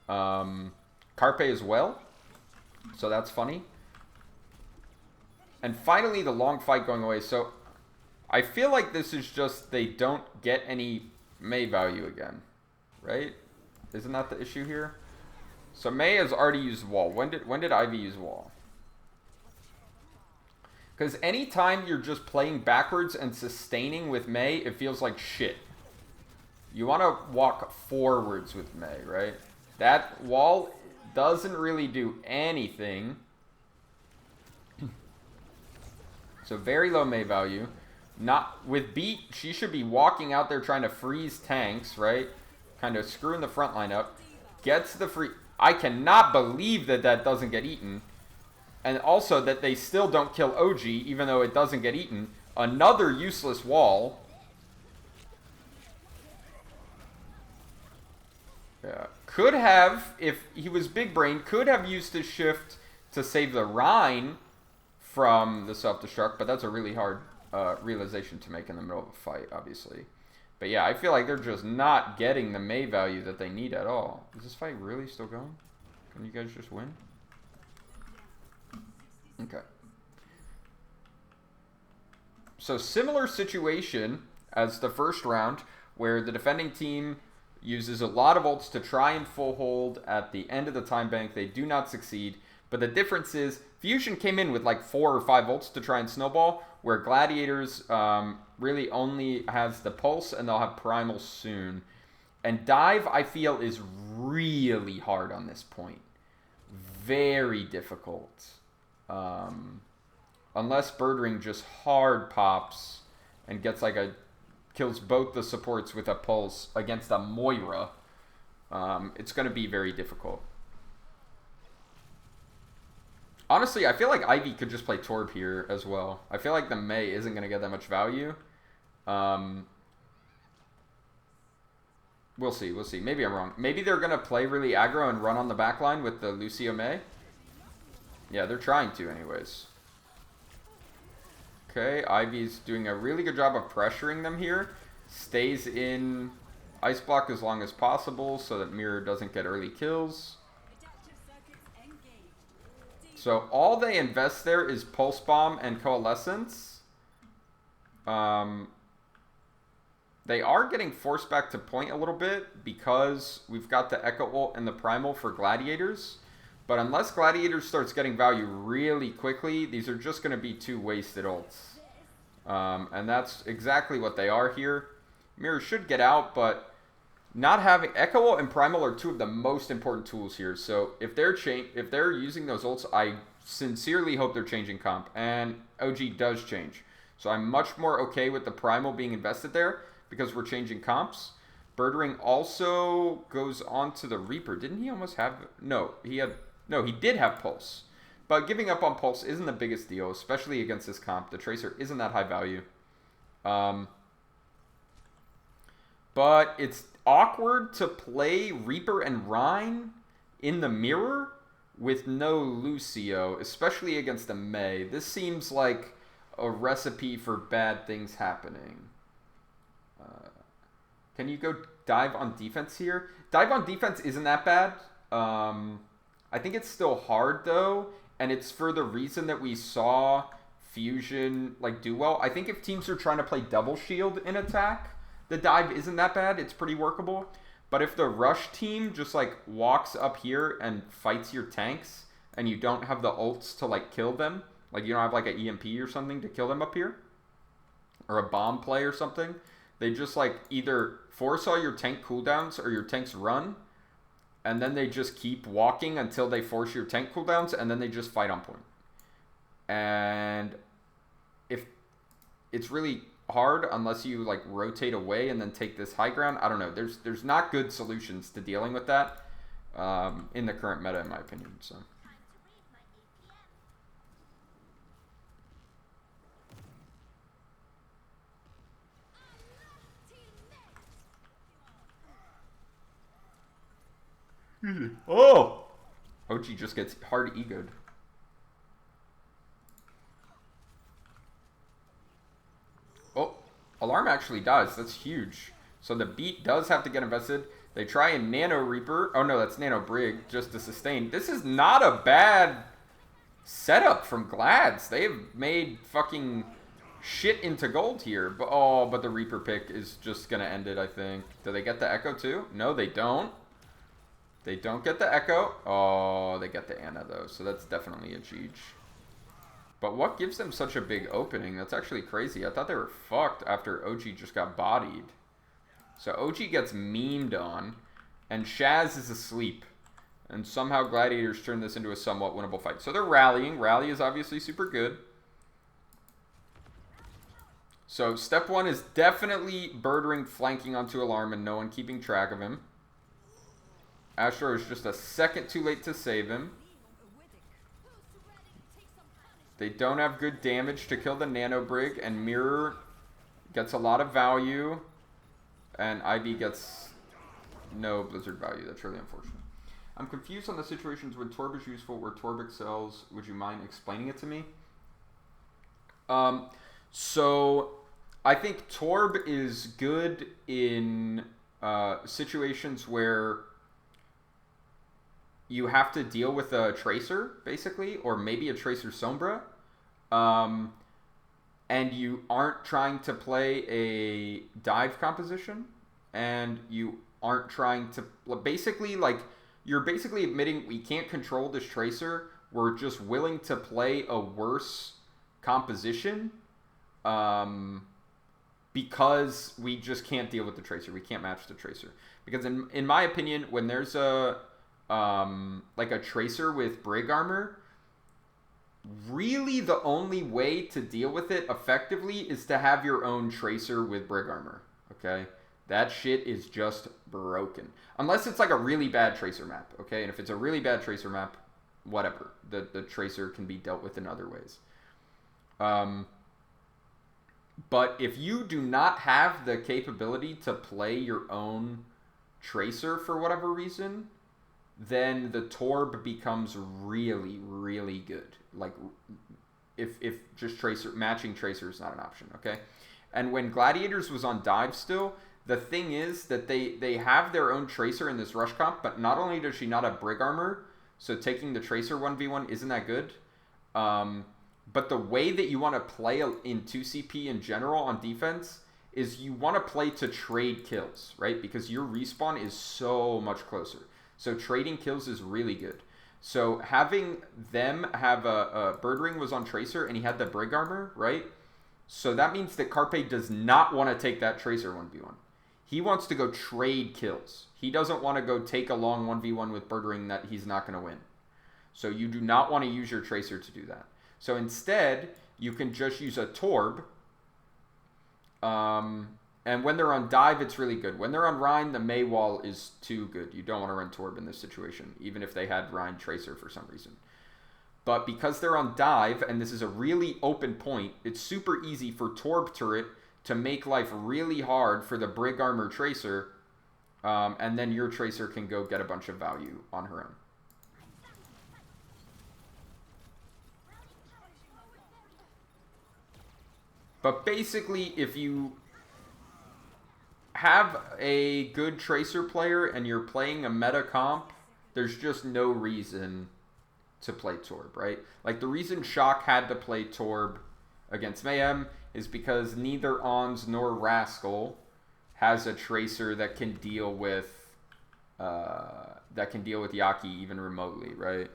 Speaker 1: Carpe as well, so that's funny. And finally, the long fight going away. So I feel like this is just they don't get any Mei value again, right? Isn't that the issue here? So Mei has already used wall. When did Ivy use wall? Because anytime you're just playing backwards and sustaining with Mei, it feels like shit. You want to walk forwards with Mei, right? That wall doesn't really do anything. So very low Mei value. Not with Beat, she should be walking out there trying to freeze tanks, right? Kind of screwing the front line up. Gets the free... I cannot believe that that doesn't get eaten. And also that they still don't kill OG, even though it doesn't get eaten. Another useless wall. Yeah. Could have, if he was big brain, could have used his shift to save the Rhine from the self-destruct, but that's a really hard realization to make in the middle of a fight, obviously. But yeah, I feel like they're just not getting the Mei value that they need at all. Is this fight really still going? Can you guys just win? Okay. So similar situation as the first round, where the defending team uses a lot of ults to try and full hold at the end of the time bank. They do not succeed. But the difference is Fusion came in with like 4 or 5 ults to try and snowball, where Gladiators really only has the Pulse, and they'll have Primal soon. And Dive, I feel, is really hard on this point. Very difficult. Unless Birdring just hard pops and gets like a... kills both the supports with a Pulse against a Moira, it's going to be very difficult. Honestly, I feel like Ivy could just play Torb here as well. I feel like the Mei isn't going to get that much value. We'll see, we'll see. Maybe I'm wrong. Maybe they're going to play really aggro and run on the backline with the Lucio Mei. Yeah, they're trying to anyways. Okay, Ivy's doing a really good job of pressuring them here. Stays in Ice Block as long as possible so that Mirror doesn't get early kills. So all they invest there is Pulse Bomb and Coalescence. They are getting forced back to point a little bit because we've got the Echo Ult and the Primal for Gladiators. But unless Gladiators starts getting value really quickly, these are just going to be 2 wasted ults. And that's exactly what they are here. Mirror should get out, but not having... Echo Ult and Primal are 2 of the most important tools here. So if they're using those ults, I sincerely hope they're changing comp. And OG does change. So I'm much more okay with the Primal being invested there because we're changing comps. Birdring also goes on to the Reaper. Didn't he almost have... No, he did have Pulse. But giving up on Pulse isn't the biggest deal, especially against this comp. The Tracer isn't that high value. But it's awkward to play Reaper and Rhine in the mirror with no Lucio, especially against a Mei. This seems like a recipe for bad things happening. Can you go dive on defense here? Dive on defense isn't that bad. I think it's still hard though, and it's for the reason that we saw Fusion like do well. I think if teams are trying to play double shield in attack, the dive isn't that bad. It's pretty workable. But if the rush team just like walks up here and fights your tanks, and you don't have the ults to like kill them, like you don't have like an EMP or something to kill them up here, or a bomb play or something, they just like either force all your tank cooldowns or your tanks run, and then they just keep walking until they force your tank cooldowns, and then they just fight on point. And if it's really hard unless you like rotate away and then take this high ground, I don't know. There's not good solutions to dealing with that in the current meta, in my opinion. So. Oh! OG just gets hard egoed. Oh, Alarm actually dies. That's huge. So the beat does have to get invested. They try and Nano Reaper. Oh no, that's Nano Brig just to sustain. This is not a bad setup from Glads. They've made fucking shit into gold here. But the Reaper pick is just going to end it, I think. Do they get the Echo too? No, they don't. They don't get the Echo. Oh, they get the Ana, though. So that's definitely a Cheech. But what gives them such a big opening? That's actually crazy. I thought they were fucked after OG just got bodied. So OG gets memed on, and Shaz is asleep. And somehow Gladiators turn this into a somewhat winnable fight. So they're rallying. Rally is obviously super good. So step 1 is definitely Birdring flanking onto Alarm and no one keeping track of him. Astro is just a second too late to save him. They don't have good damage to kill the Nano Brig, and Mirror gets a lot of value, and Ivy gets no Blizzard value. That's really unfortunate. I'm confused on the situations when Torb is useful, where Torb excels. Would you mind explaining it to me? So I think Torb is good in situations where you have to deal with a Tracer, basically, or maybe a Tracer Sombra. Um, and you aren't trying to play a dive composition, and you aren't trying to basically like you're basically admitting we can't control this Tracer. We're just willing to play a worse composition, because we just can't deal with the Tracer. We can't match the Tracer because in my opinion, when there's a like a Tracer with Brig Armor, really the only way to deal with it effectively is to have your own Tracer with Brig Armor. Okay? That shit is just broken. Unless it's like a really bad Tracer map. Okay? And if it's a really bad Tracer map, whatever. The Tracer can be dealt with in other ways. But if you do not have the capability to play your own Tracer for whatever reason, then the Torb becomes really, really good. Like, if just matching Tracer is not an option, okay? And when Gladiators was on dive still, the thing is that they have their own Tracer in this rush comp, but not only does she not have Brig Armor, so taking the Tracer 1v1 isn't that good, but the way that you want to play in 2CP in general on defense is you want to play to trade kills, right? Because your respawn is so much closer. So trading kills is really good. So having them have a Birdring was on Tracer and he had the Brig Armor, right? So that means that Carpe does not want to take that Tracer 1v1. He wants to go trade kills. He doesn't want to go take a long 1v1 with Birdring that he's not going to win. So you do not want to use your Tracer to do that. So instead, you can just use a Torb. And when they're on dive, it's really good. When they're on Rhine, the Mei wall is too good. You don't want to run Torb in this situation, even if they had Rhine Tracer for some reason. But because they're on dive, and this is a really open point, it's super easy for Torb turret to make life really hard for the Brig Armor Tracer, and then your Tracer can go get a bunch of value on her own. But basically, if you have a good Tracer player and you're playing a meta comp, there's just no reason to play Torb, right? Like, the reason Shock had to play Torb against Mayhem is because neither Ons nor Rascal has a Tracer that can deal with Yaki even remotely, right?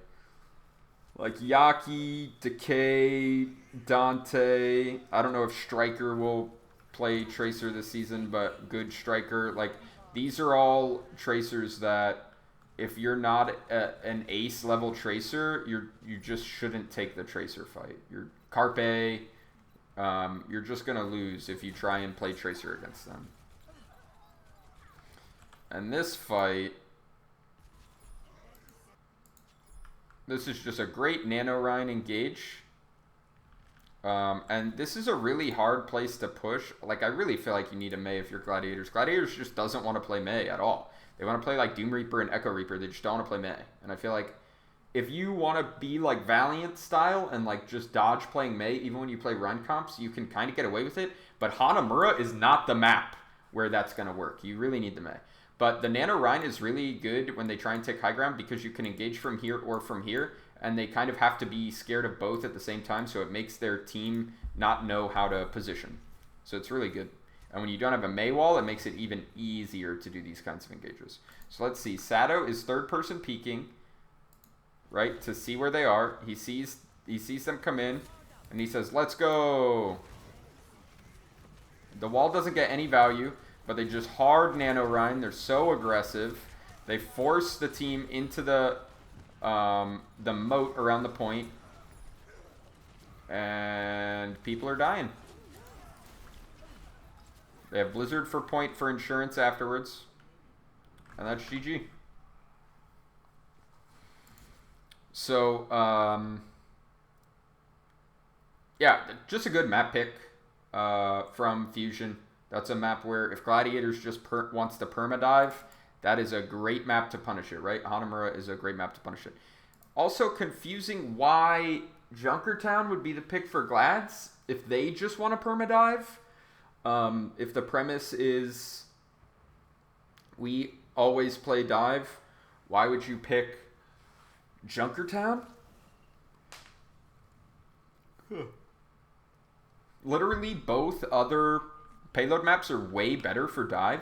Speaker 1: Like Yaki, Decay, Dante. I don't know if Striker will play Tracer this season, but good Striker. Like, these are all Tracers that if you're not an ace level Tracer, you just shouldn't take the Tracer fight. You're Carpe. You're just gonna lose if you try and play Tracer against them. And this fight, this is just a great Nano Rhine engage. And this is a really hard place to push. Like, I really feel like you need a Mei if you're Gladiators. Gladiators just doesn't want to play Mei at all. They want to play like Doom Reaper and Echo Reaper. They just don't want to play Mei. And I feel like if you want to be like Valiant style and like just dodge playing Mei, even when you play run comps, you can kind of get away with it. But Hanamura is not the map where that's going to work. You really need the Mei. But the Nano Rhine is really good when they try and take high ground because you can engage from here or from here. And they kind of have to be scared of both at the same time. So it makes their team not know how to position. So it's really good. And when you don't have a Mei wall, it makes it even easier to do these kinds of engages. So let's see. Sato is third person peeking, right, to see where they are. He sees them come in, and he says, "Let's go." The wall doesn't get any value, but they just hard Nano Rhine. They're so aggressive. They force the team into the moat around the point, and people are dying. They have Blizzard for point for insurance afterwards. And that's GG. So, yeah, just a good map pick from Fusion. That's a map where if Gladiators just wants to permadive, that is a great map to punish it, right? Hanamura is a great map to punish it. Also confusing why Junkertown would be the pick for Glads if they just want to permadive. If the premise is we always play dive, why would you pick Junkertown? Literally both other payload maps are way better for dive.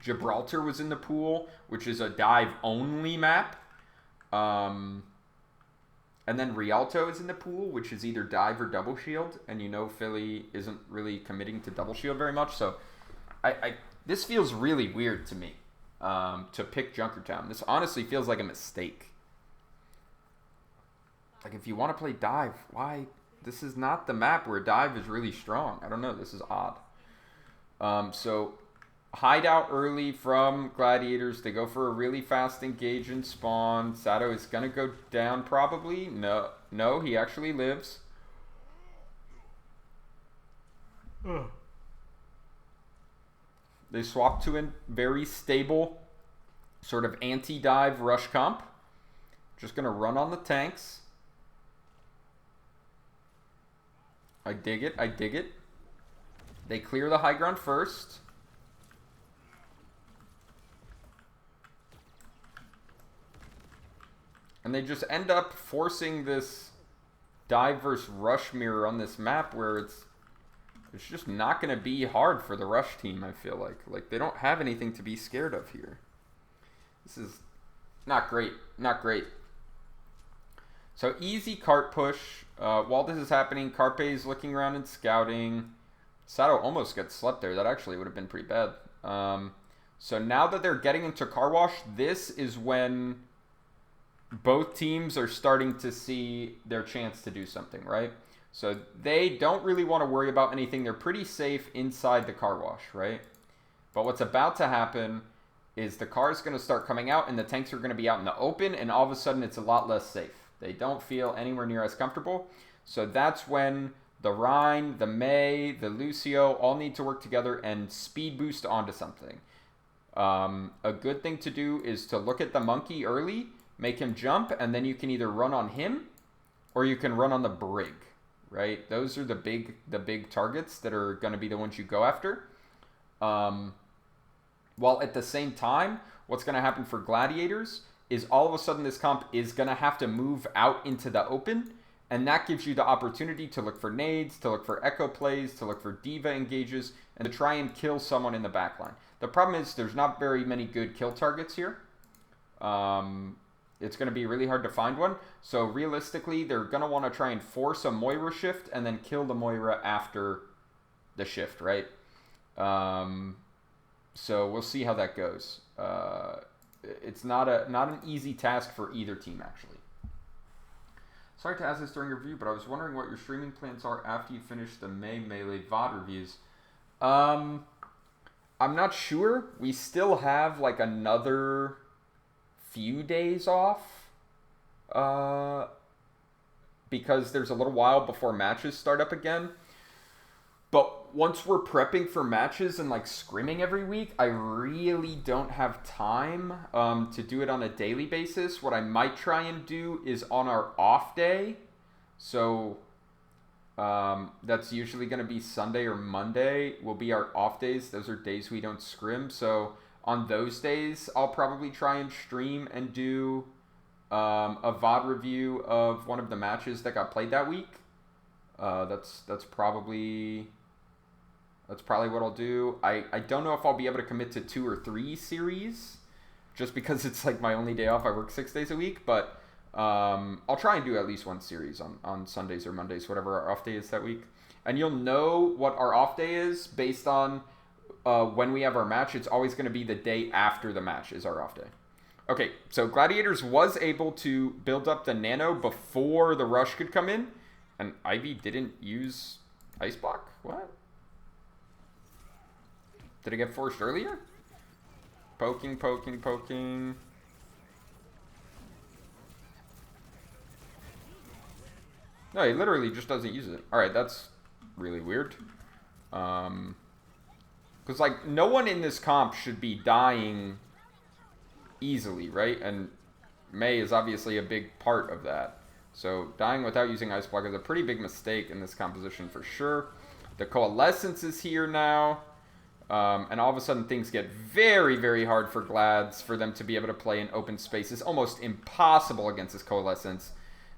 Speaker 1: Gibraltar was in the pool, which is a dive-only map. And then Rialto is in the pool, which is either dive or double shield. And you know Philly isn't really committing to double shield very much. So this feels really weird to me to pick Junkertown. This honestly feels like a mistake. Like, if you want to play dive, why? This is not the map where dive is really strong. I don't know. This is odd. So, hideout early from Gladiators. They go for a really fast engage and spawn. Sato is going to go down probably. No, he actually lives. They swap to a very stable sort of anti-dive rush comp. Just going to run on the tanks. I dig it. I dig it. They clear the high ground first. And they just end up forcing this dive versus rush mirror on this map where it's just not going to be hard for the rush team, I feel like. Like, they don't have anything to be scared of here. This is not great. Not great. So, easy cart push. While this is happening, Carpe is looking around and scouting. Sato almost gets slept there. That actually would have been pretty bad. So now that they're getting into car wash, this is when both teams are starting to see their chance to do something, right? So they don't really want to worry about anything. They're pretty safe inside the car wash, right? But what's about to happen is the car is going to start coming out and the tanks are going to be out in the open, and all of a sudden it's a lot less safe. They don't feel anywhere near as comfortable. So that's when the Rhine, the May, the Lucio all need to work together and speed boost onto something. A good thing to do is to look at the monkey early, make him jump, and then you can either run on him or you can run on the brig, right? Those are the big targets that are going to be the ones you go after. While at the same time, what's going to happen for Gladiators is all of a sudden this comp is going to have to move out into the open, and that gives you the opportunity to look for nades, to look for echo plays, to look for diva engages, and to try and kill someone in the backline. The problem is there's not very many good kill targets here. It's going to be really hard to find one. So realistically, they're going to want to try and force a Moira shift and then kill the Moira after the shift, right? So we'll see how that goes. It's not an easy task for either team, actually. Sorry to ask this during your review, but I was wondering what your streaming plans are after you finish the May Melee VOD reviews. I'm not sure. We still have like another few days off because there's a little while before matches start up again. But once we're prepping for matches and like scrimming every week, I really don't have time to do it on a daily basis. What I might try and do is on our off day. So that's usually going to be Sunday or Monday will be our off days. Those are days we don't scrim. So on those days, I'll probably try and stream and do a VOD review of one of the matches that got played that week. That's probably what I'll do. I don't know if I'll be able to commit to 2 or 3 series just because it's like my only day off. I work 6 days a week, but I'll try and do at least 1 series on Sundays or Mondays, whatever our off day is that week. And you'll know what our off day is based on when we have our match. It's always going to be the day after the match is our off day. Okay, so Gladiators was able to build up the nano before the rush could come in, and Ivy didn't use Ice Block? What? Did it get forced earlier? Poking, poking, poking. No, he literally just doesn't use it. Alright, that's really weird. Because, like, no one in this comp should be dying easily, right? And May is obviously a big part of that. So, dying without using Ice Block is a pretty big mistake in this composition for sure. The Coalescence is here now. And all of a sudden things get very, very hard for Glads for them to be able to play in open space. It's almost impossible against this Coalescence.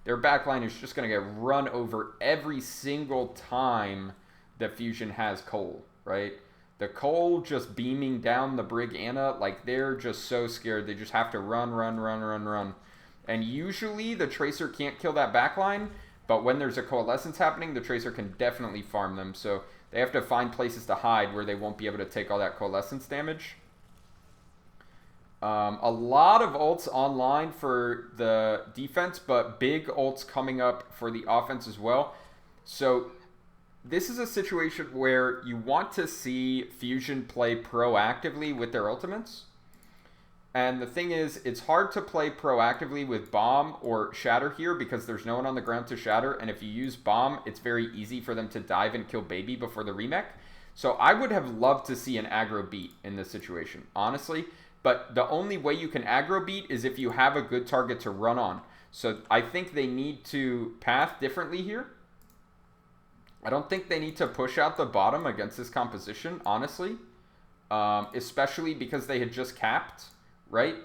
Speaker 1: Their backline is just going to get run over every single time that Fusion has Cole, right? The Cole just beaming down the Brig Anna, like they're just so scared. They just have to run. And usually the Tracer can't kill that backline, but when there's a Coalescence happening, the Tracer can definitely farm them. So they have to find places to hide where they won't be able to take all that Coalescence damage. A lot of ults online for the defense, but big ults coming up for the offense as well. So this is a situation where you want to see Fusion play proactively with their ultimates. And the thing is, it's hard to play proactively with Bomb or Shatter here because there's no one on the ground to Shatter. And if you use Bomb, it's very easy for them to dive and kill Baby before the remech. So I would have loved to see an aggro beat in this situation, honestly. But the only way you can aggro beat is if you have a good target to run on. So I think they need to path differently here. I don't think they need to push out the bottom against this composition, honestly. Especially because they had just capped, right?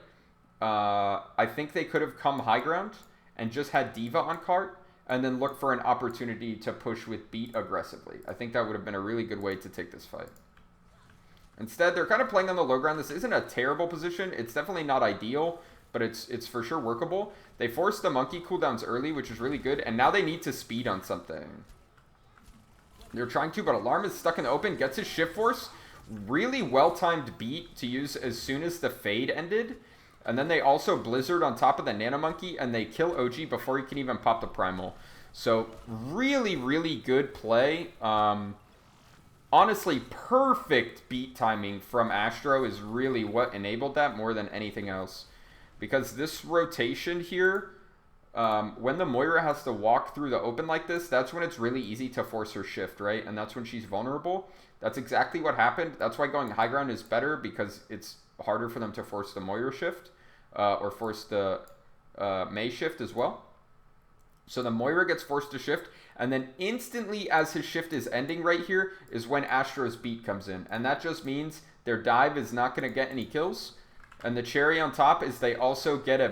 Speaker 1: I think they could have come high ground and just had D.Va on cart and then look for an opportunity to push with beat aggressively. I think that would have been a really good way to take this fight. Instead, they're kind of playing on the low ground. This isn't a terrible position. It's definitely not ideal, but it's for sure workable. They forced the monkey cooldowns early, which is really good, and now they need to speed on something. They're trying to, but Alarm is stuck in the open, gets his Shift Force. Really well-timed beat to use as soon as the fade ended. And then they also Blizzard on top of the Nano Monkey, and they kill OG before he can even pop the Primal. So, really, really good play. Honestly, perfect beat timing from Astro is really what enabled that more than anything else. Because this rotation here, when the Moira has to walk through the open like this, that's when it's really easy to force her shift, right? And that's when she's vulnerable. That's exactly what happened. That's why going high ground is better, because it's harder for them to force the Moira shift, or force the Mei shift as well. So the Moira gets forced to shift, and then instantly as his shift is ending right here is when Astro's beat comes in. And that just means their dive is not going to get any kills. And the cherry on top is they also get a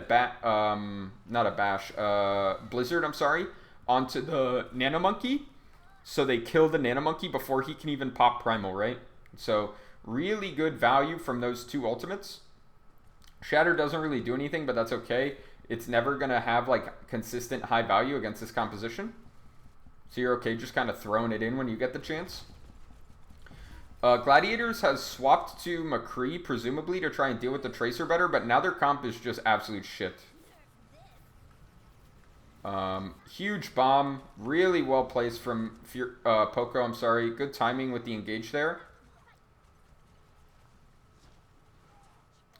Speaker 1: Blizzard, I'm sorry, onto the Nano Monkey. So they kill the Nano Monkey before he can even pop Primal, right? So really good value from those two ultimates. Shatter doesn't really do anything, but that's okay. It's never going to have like consistent high value against this composition. So you're okay just kind of throwing it in when you get the chance. Gladiators has swapped to McCree, presumably, to try and deal with the Tracer better, but now their comp is just absolute shit. Huge bomb, really well placed from Poco, I'm sorry. Good timing with the engage there.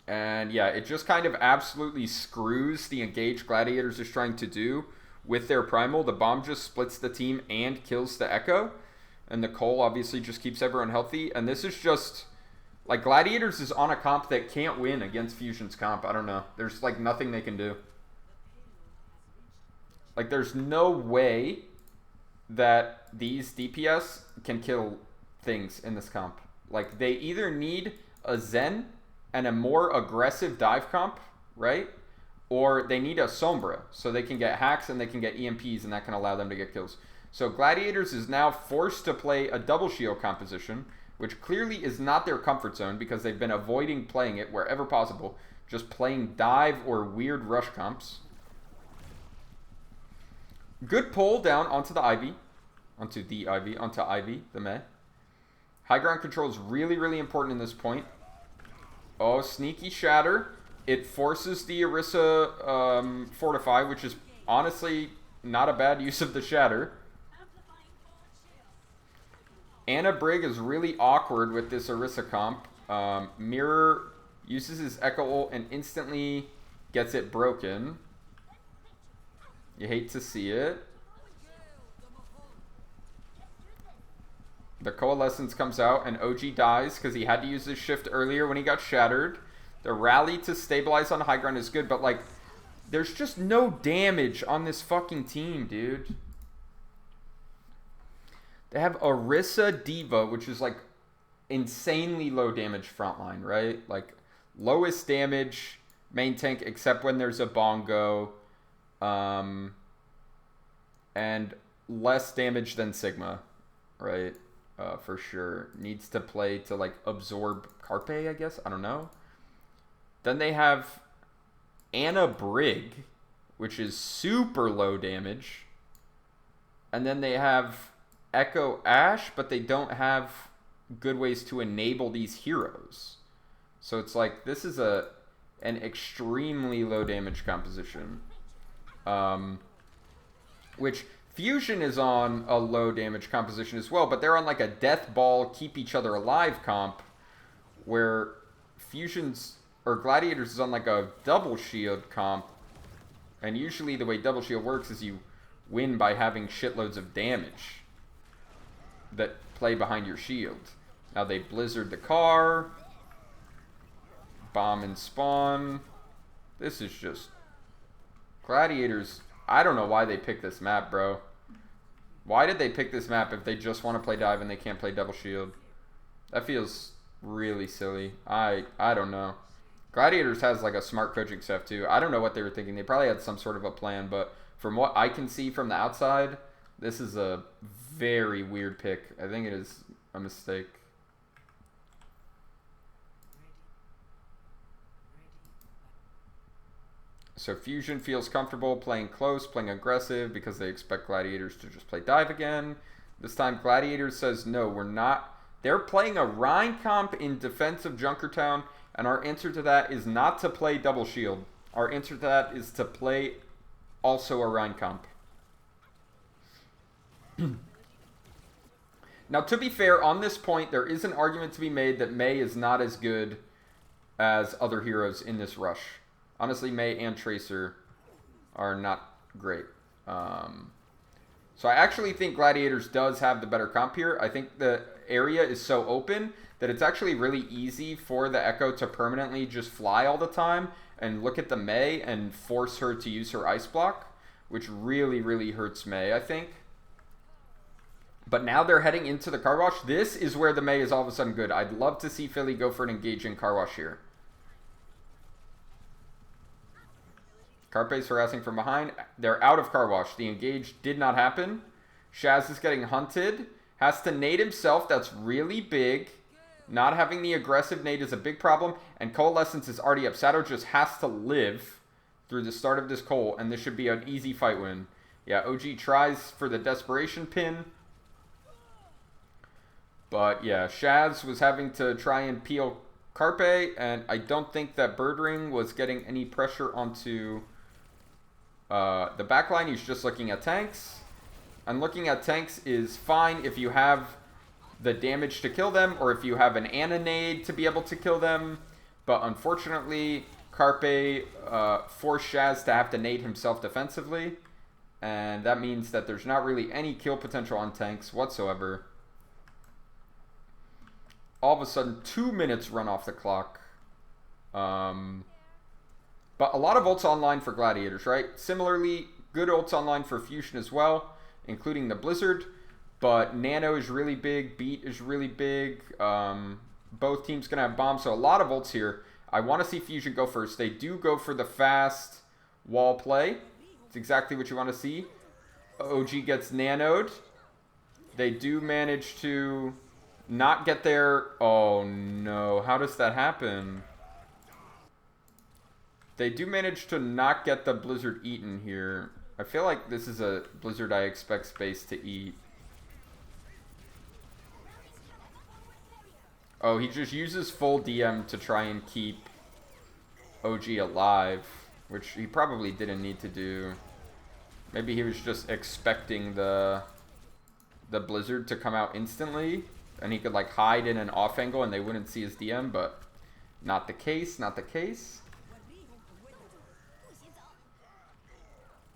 Speaker 1: And yeah, it just kind of absolutely screws the engage Gladiators is trying to do with their Primal. The bomb just splits the team and kills the Echo. And the Cole obviously just keeps everyone healthy. And this is just, like, Gladiators is on a comp that can't win against Fusion's comp. I don't know. There's, like, nothing they can do. Like, there's no way that these DPS can kill things in this comp. Like, they either need a Zen and a more aggressive dive comp, right? Or they need a Sombra, so they can get hacks and they can get EMPs, and that can allow them to get kills. So Gladiators is now forced to play a double shield composition, which clearly is not their comfort zone because they've been avoiding playing it wherever possible, just playing dive or weird rush comps. Good pull down onto the Ivy, onto Ivy, the Mei. High ground control is really, really important in this point. Oh, sneaky Shatter. It forces the Orisa Fortify, which is honestly not a bad use of the Shatter. Anna Brig is really awkward with this Orisa comp. Mirror uses his Echo ult and instantly gets it broken. You hate to see it. The Coalescence comes out and OG dies because he had to use his shift earlier when he got shattered. The rally to stabilize on high ground is good, but like, there's just no damage on this fucking team, dude. They have Orisa D.Va, which is like insanely low damage frontline, right? Like, lowest damage main tank except when there's a bongo. And less damage than Sigma, right? For sure. Needs to play to, like, absorb Carpe, I guess? I don't know. Then they have Anna Brig, which is super low damage. And then they have Echo Ash, but they don't have good ways to enable these heroes. So it's like, this is an extremely low damage composition. Which Fusion is on a low damage composition as well, but they're on like a death ball, keep each other alive comp, where Fusion's or Gladiators is on like a double shield comp. And usually the way double shield works is you win by having shitloads of damage that play behind your shield. Now they blizzard the car, bomb and spawn. This is just Gladiators. I don't know why they picked this map, bro. Why did they pick this map if they just want to play dive and they can't play double shield? That feels really silly. I don't know. Gladiators has like a smart coaching staff too. I don't know what they were thinking. They probably had some sort of a plan, but from what I can see from the outside, this is a very weird pick. I think it is a mistake. So Fusion feels comfortable playing close, playing aggressive because they expect Gladiators to just play dive again. This time Gladiators says, no, we're not. They're playing a Rhine comp in defense of Junkertown, and our answer to that is not to play double shield. Our answer to that is to play also a Rhine comp. Now, to be fair, on this point, there is an argument to be made that Mei is not as good as other heroes in this rush. Honestly, Mei and Tracer are not great. So I actually think Gladiators does have the better comp here. I think the area is so open that it's actually really easy for the Echo to permanently just fly all the time and look at the Mei and force her to use her Ice Block, which really, really hurts Mei, I think. But now they're heading into the car wash. This is where the Mei is all of a sudden good. I'd love to see Philly go for an engaging car wash here. Carpe's harassing from behind. They're out of car wash. The engage did not happen. Shaz is getting hunted. Has to nade himself. That's really big. Not having the aggressive nade is a big problem. And Coalescence is already up. Sato just has to live through the start of this Cole. And this should be an easy fight win. Yeah, OG tries for the desperation pin. But yeah, Shaz was having to try and peel Carpe. And I don't think that Birdring was getting any pressure onto the backline. He's just looking at tanks. And looking at tanks is fine if you have the damage to kill them, or if you have an Anna-nade to be able to kill them. But unfortunately, Carpe forced Shaz to have to nade himself defensively. And that means that there's not really any kill potential on tanks whatsoever. All of a sudden, 2 minutes run off the clock. But a lot of ults online for Gladiators, right? Similarly, good ults online for Fusion as well, including the Blizzard. But Nano is really big. Beat is really big. Both teams going to have bombs, so a lot of ults here. I want to see Fusion go first. They do go for the fast wall play. It's exactly what you want to see. OG gets nanoed. They do manage to not get there. Oh, no. How does that happen? They do manage to not get the Blizzard eaten here. I feel like this is a Blizzard I expect Space to eat. Oh, he just uses full DM to try and keep OG alive, which he probably didn't need to do. Maybe he was just expecting the Blizzard to come out instantly, and he could like hide in an off angle and they wouldn't see his DM, but not the case, not the case.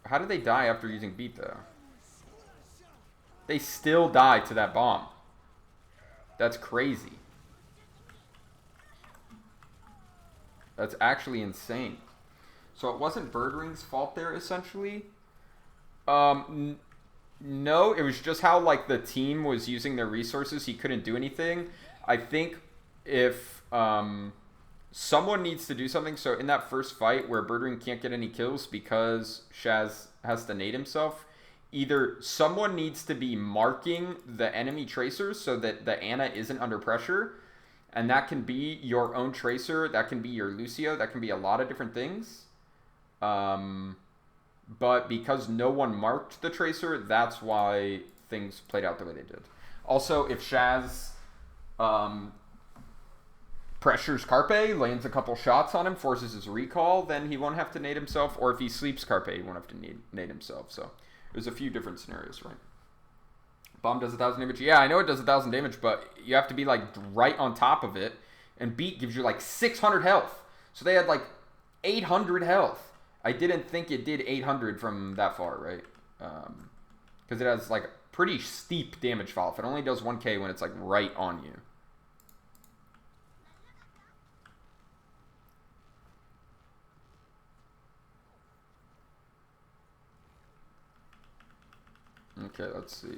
Speaker 1: How did they die after using beat though? They still die to that bomb. That's crazy. That's actually insane. So it wasn't Birdring's fault there, essentially. No, it was just how like the team was using their resources. He couldn't do anything. I think if someone needs to do something. So in that first fight where Birdring can't get any kills because Shaz has to nade himself, either someone needs to be marking the enemy tracers so that the Ana isn't under pressure, and that can be your own tracer, that can be your Lucio, that can be a lot of different things. But because no one marked the tracer, that's why things played out the way they did. Also, if Shaz pressures Carpe, lands a couple shots on him, forces his recall, then he won't have to nade himself. Or if he sleeps Carpe, he won't have to nade himself. So there's a few different scenarios, right? Bomb does 1,000 damage. Yeah, I know it does 1,000 damage, but you have to be like right on top of it. And Beat gives you like 600 health. So they had like 800 health. I didn't think it did 800 from that far, right? Because it has like pretty steep damage fall off. It only does 1k when it's like right on you. Okay, let's see.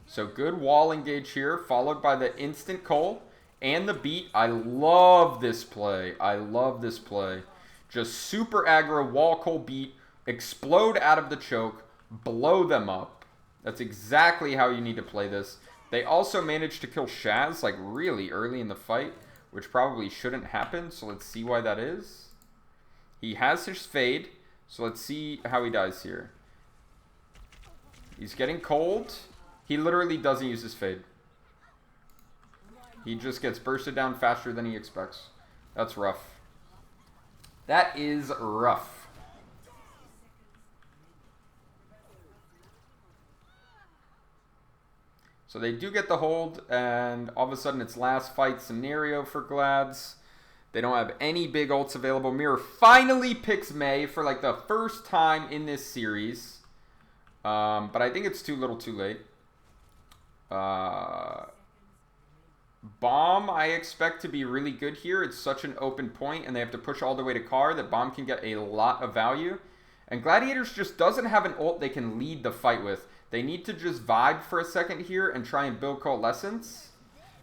Speaker 1: So good wall engage here, followed by the instant Cole and the Beat. I love this play. I love this play. Just super aggro, wall Cole Beat, explode out of the choke, blow them up. That's exactly how you need to play this. They also managed to kill Shaz like really early in the fight, which probably shouldn't happen. So let's see why that is. He has his fade, so let's see how he dies here. He's getting cold. He literally doesn't use his fade. He just gets bursted down faster than he expects. That's rough. That is rough. So they do get the hold, and all of a sudden it's last fight scenario for Glads. They don't have any big ults available. Mirror finally picks Mei for like the first time in this series. But I think it's too little too late. Bomb, I expect to be really good here. It's such an open point, and they have to push all the way to Car that Bomb can get a lot of value. And Gladiators just doesn't have an ult they can lead the fight with. They need to just vibe for a second here and try and build Coalescence.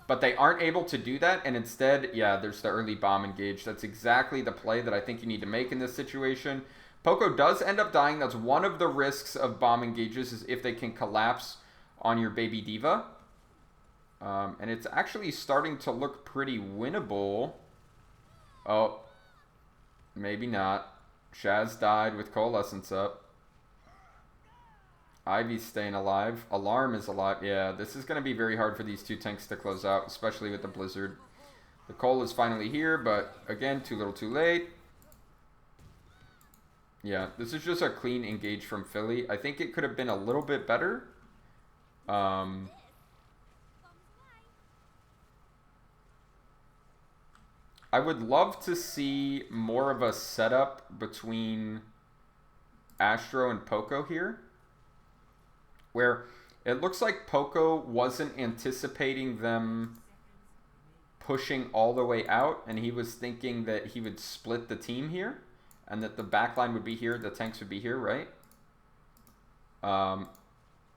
Speaker 1: But they aren't able to do that, and instead, yeah, there's the early Bomb engage. That's exactly the play that I think you need to make in this situation. Poco does end up dying. That's one of the risks of Bomb engages, is if they can collapse on your baby diva. And it's actually starting to look pretty winnable. Oh, maybe not. Shaz died with Coalescence up. Ivy's staying alive. Alarm is alive. Yeah, this is going to be very hard for these two tanks to close out, especially with the Blizzard. The Cole is finally here, but again, too little too late. Yeah, this is just a clean engage from Philly. I think it could have been a little bit better. I would love to see more of a setup between Astro and Poco here, where it looks like Poco wasn't anticipating them pushing all the way out, and he was thinking that he would split the team here, and that the backline would be here, the tanks would be here, right?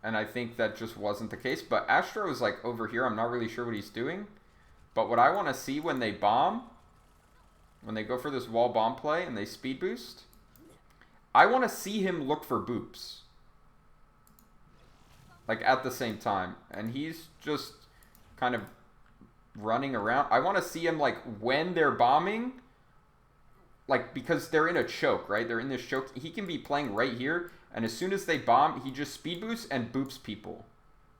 Speaker 1: And I think that just wasn't the case. But Astro is like over here. I'm not really sure what he's doing. But what I want to see when they bomb, when they go for this wall bomb play and they speed boost, I want to see him look for boops. Like at the same time. And he's just kind of running around. I want to see him like when they're bombing, like because they're in a choke, right? They're in this choke. He can be playing right here. And as soon as they bomb, he just speed boosts and boops people.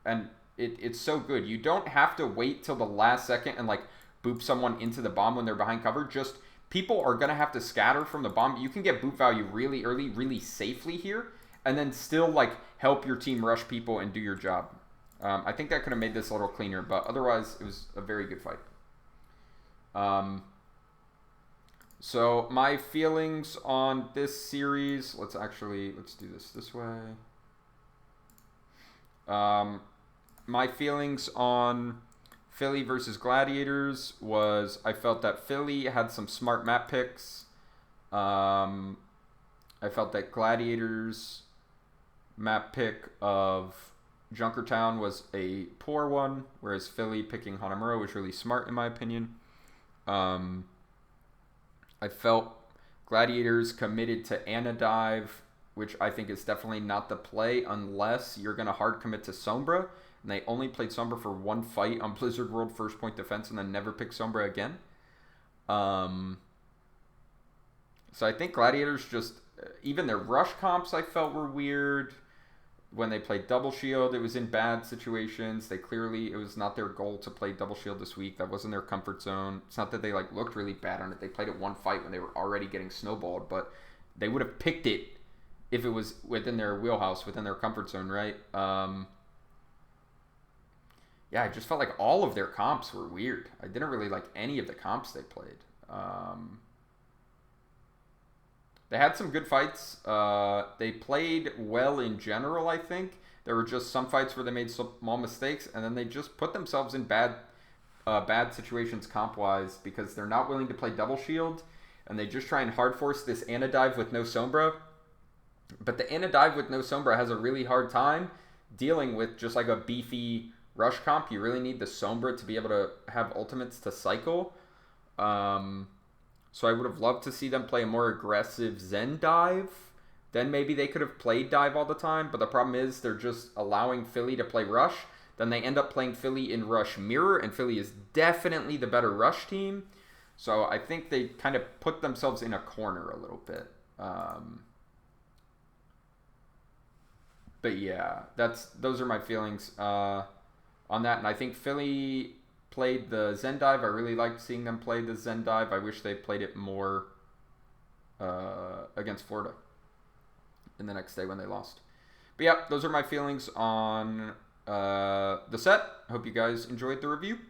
Speaker 1: And it's so good. You don't have to wait till the last second and like boop someone into the bomb when they're behind cover. Just people are going to have to scatter from the bomb. You can get boop value really early, really safely here. And then still like help your team rush people and do your job. I think that could have made this a little cleaner. But otherwise, it was a very good fight. So my feelings on this series, let's do this way. My feelings on Philly versus Gladiators was I felt that Philly had some smart map picks. I felt that Gladiators map pick of Junkertown was a poor one, whereas Philly picking Hanamura was really smart in my opinion. I felt Gladiators committed to Anadive, which I think is definitely not the play unless you're going to hard commit to Sombra. And they only played Sombra for one fight on Blizzard World First Point Defense and then never picked Sombra again. So I think Gladiators just, even their rush comps I felt were weird. When they played Double Shield, it was in bad situations. It was not their goal to play Double Shield this week. That wasn't their comfort zone. It's not that they looked really bad on it. They played it one fight when they were already getting snowballed, but they would have picked it if it was within their wheelhouse, within their comfort zone, right? Yeah, I just felt like all of their comps were weird. I didn't really like any of the comps they played. They had some good fights. They played well in general, I think. There were just some fights where they made small mistakes, and then they just put themselves in bad situations comp-wise because they're not willing to play Double Shield, and they just try and hard force this Anadive with no Sombra. But the Anadive with no Sombra has a really hard time dealing with just like a beefy rush comp. You really need the Sombra to be able to have ultimates to cycle. So I would have loved to see them play a more aggressive Zen dive. Then maybe they could have played dive all the time. But the problem is they're just allowing Philly to play rush. Then they end up playing Philly in rush mirror. And Philly is definitely the better rush team. So I think they kind of put themselves in a corner a little bit. But yeah, those are my feelings on that. And I think Philly played the Zen dive. I really liked seeing them play the Zen dive. I wish they played it more against Florida in the next day when they lost. But yeah, those are my feelings on the set. Hope you guys enjoyed the review.